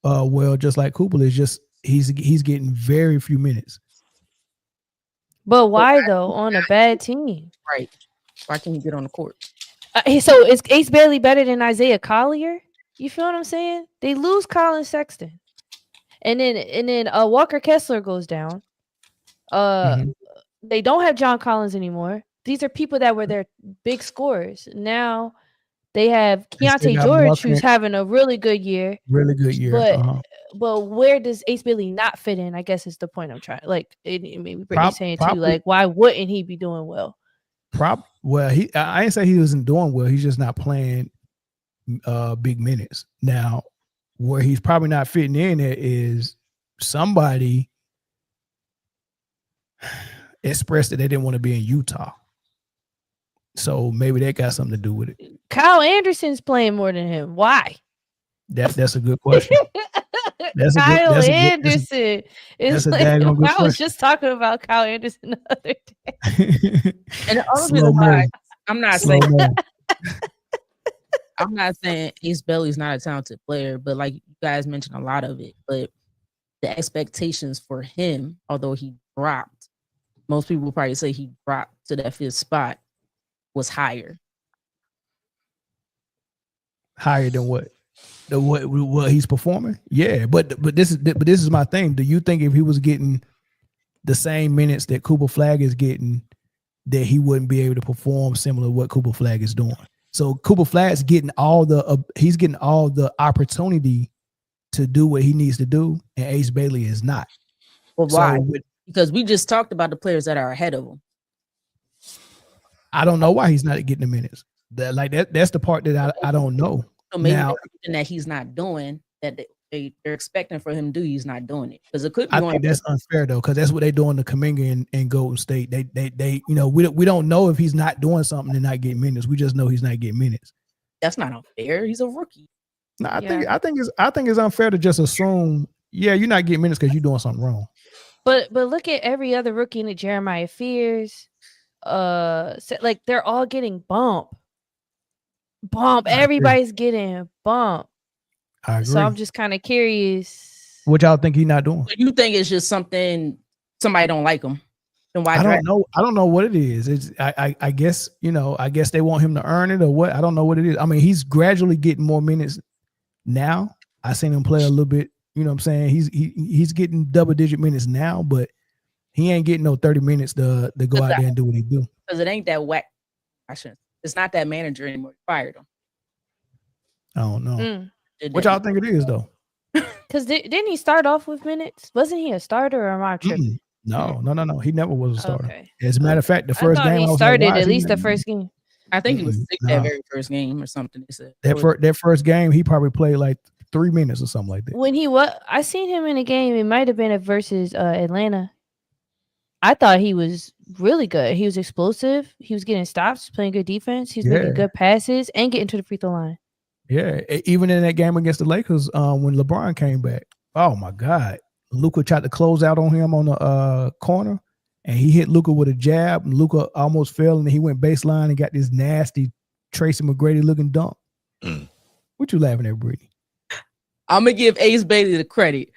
well, just like Cooper is. Just he's getting very few minutes. But why though? On a bad team, right? Why can't he get on the court? So is Ace Bailey better than Isaiah Collier? You feel what I'm saying? They lose Colin Sexton, and then Walker Kessler goes down. They don't have John Collins anymore. These are people that were their big scorers. Now they have Keontae George, who's having a really good year. Really good year. But where does Ace Bailey not fit in? I guess is the point I'm trying. Like maybe Brittany's saying too. Like why wouldn't he be doing well? Well, I didn't say he wasn't doing well. He's just not playing big minutes. Now, where he's probably not fitting in at is somebody expressed that they didn't want to be in Utah. So maybe that got something to do with it. Kyle Anderson's playing more than him. Why? That's a good question. Kyle Anderson is like, I was question. just talking about Kyle Anderson the other day. And the other reason why I'm not saying Ace Bailey's not a talented player, but like you guys mentioned a lot of it, but the expectations for him, although he dropped, most people will probably say he dropped to that 5th spot, was higher. Higher than what? What he's performing? Yeah, but this is my thing. Do you think if he was getting the same minutes that Cooper Flag is getting, that he wouldn't be able to perform similar to what Cooper Flag is doing? So Cooper Flag's getting all the opportunity to do what he needs to do, and Ace Bailey is not. Well, why? Because we just talked about the players that are ahead of him. I don't know why he's not getting the minutes. That's the part that I don't know. So maybe that he's not doing that they're expecting for him to do, he's not doing it. Because it could be. I think that's unfair though, because that's what they're doing to Kuminga and Golden State. They we don't know if he's not doing something and not getting minutes. We just know he's not getting minutes. That's not unfair. He's a rookie. No, I think it's unfair to just assume, yeah, you're not getting minutes because you're doing something wrong. But look at every other rookie in it, Jeremiah Fears. Like they're all getting bumped. bump. Everybody's getting bumped. I agree. So I'm just kind of curious. What y'all think he's not doing? You think it's just something somebody don't like him? Then why I draft? don't know. I don't know what it is. It's I guess, I guess they want him to earn it or what. I don't know what it is. I mean, he's gradually getting more minutes now. I seen him play a little bit, you know what I'm saying? He's getting double-digit minutes now, but he ain't getting no 30 minutes to go out there and do what he do. Because it ain't that whack. It's not that manager anymore. Fired him. I don't know. What y'all think it is though? Because didn't he start off with minutes? Wasn't he a starter or am I tripping? No. He never was a starter. Okay. As a matter of fact, the first game he started at least the first game. I think he was sick that very first game or something. They said that first game he probably played like 3 minutes or something like that. When I seen him in a game. It might have been versus Atlanta. I thought he was really good. He was explosive. He was getting stops, playing good defense. He was making good passes and getting to the free throw line. Yeah, even in that game against the Lakers, when LeBron came back, oh my God, Luka tried to close out on him on the corner, and he hit Luka with a jab, and Luka almost fell, and he went baseline and got this nasty Tracy McGrady looking dunk. What you laughing at, Brady? I'm gonna give Ace Bailey the credit,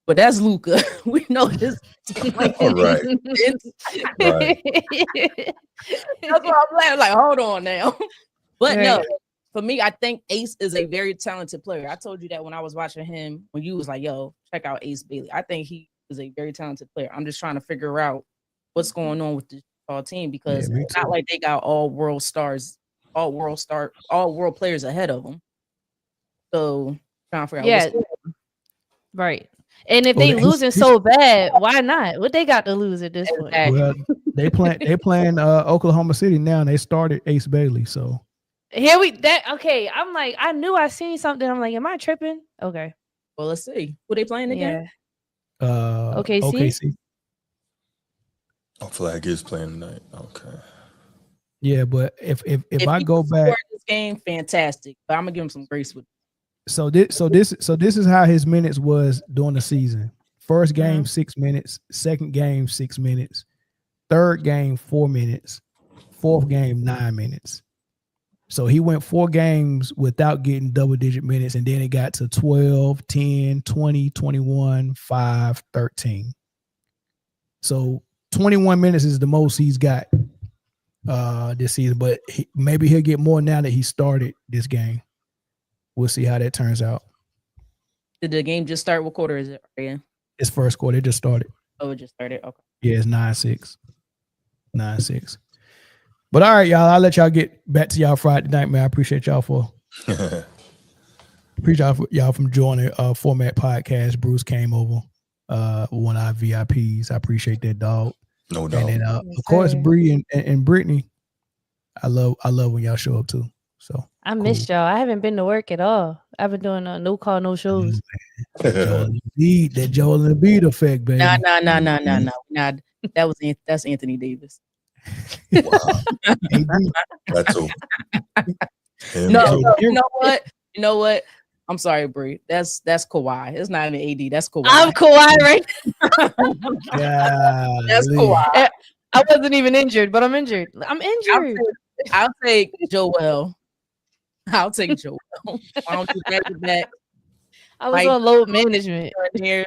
but that's Luka. We know this. All right. Right. That's why I'm laughing. Like, hold on now. But no. For me, I think Ace is a very talented player. I told you that when I was watching him, when you was like, yo, check out Ace Bailey. I think he is a very talented player. I'm just trying to figure out what's going on with this team because it's not like they got all world players ahead of them. So trying to figure out what's going on. Right. And if they losing so bad, why not? What they got to lose at this point? Well, they playing Oklahoma City now, and they started Ace Bailey, so. Okay. I'm like, I knew I seen something. I'm like, am I tripping? Okay. Well, let's see. Who they playing again? OKC. Oh, Flag is playing tonight. Okay. Yeah, but if I go back this game, fantastic. But I'm gonna give him some grace with. So this is how his minutes was during the season. First game 6 minutes, second game 6 minutes, third game 4 minutes, fourth game 9 minutes. So he went 4 games without getting double-digit minutes, and then it got to 12, 10, 20, 21, 5, 13. So 21 minutes is the most he's got this season, but maybe he'll get more now that he started this game. We'll see how that turns out. Did the game just start? What quarter is it? Yeah. It's first quarter. It just started. Oh, it just started. Okay. Yeah, it's 9-6. 9-6. But all right, y'all. I'll let y'all get back to y'all Friday night, man. I appreciate y'all for y'all from joining Format Podcast. Bruce came over, one of our VIPs. I appreciate that, dog. No doubt. And then of course, Bree and Brittany. I love when y'all show up too. So I missed y'all. I haven't been to work at all. I've been doing no call, no shows. Joel Embiid effect, baby. No. That's Anthony Davis. Wow. That's all. No, you know what? I'm sorry, Bree. That's Kawhi. It's not an AD. That's Kawhi. I'm Kawhi, right? Yeah, that's Kawhi. I wasn't even injured, but I'm injured. I'm injured. I'll take Joel. I'll take Joel. Why don't you back to back? I was on load management here.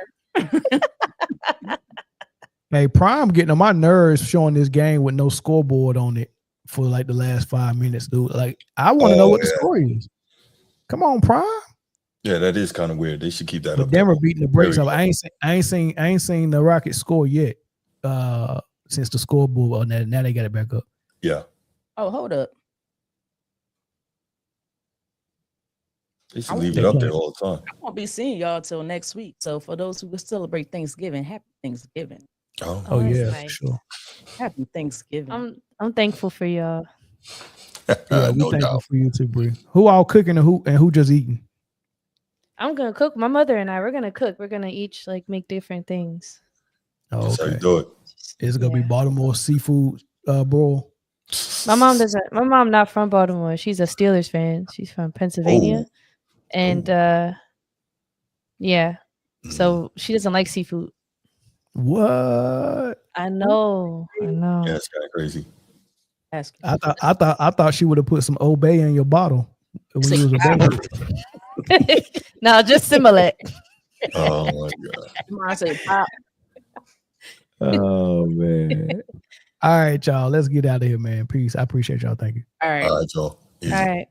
Hey, Prime getting on my nerves showing this game with no scoreboard on it for like the last 5 minutes, dude. Like, I want to know what the score is. Come on, Prime. Yeah, that is kind of weird. They should keep that up. Denver beating the brakes off. I ain't seen the Rockets score yet. Since the scoreboard. Now they got it back up. Yeah. Oh, hold up. They should leave it up there all the time. I won't be seeing y'all till next week. So for those who will celebrate Thanksgiving, happy Thanksgiving. Oh yeah, nice. Sure. Happy Thanksgiving. I'm thankful for y'all. Yeah, we thankful for you too, Bree. Who all cooking and who just eating? I'm gonna cook. My mother and I, we're gonna cook. We're gonna each like make different things. Oh, that's how you do it. It's gonna be Baltimore seafood broil. My mom not from Baltimore. She's a Steelers fan. She's from Pennsylvania. And yeah. So she doesn't like seafood. What? I know. Yeah, it's kind of crazy. Ask. I thought she would have put some Obey in your bottle when you was a baby. No, just Similac. Oh my God. Mine say pop. Oh man. All right, y'all. Let's get out of here, man. Peace. I appreciate y'all. Thank you. All right. All right, y'all. Easy. All right.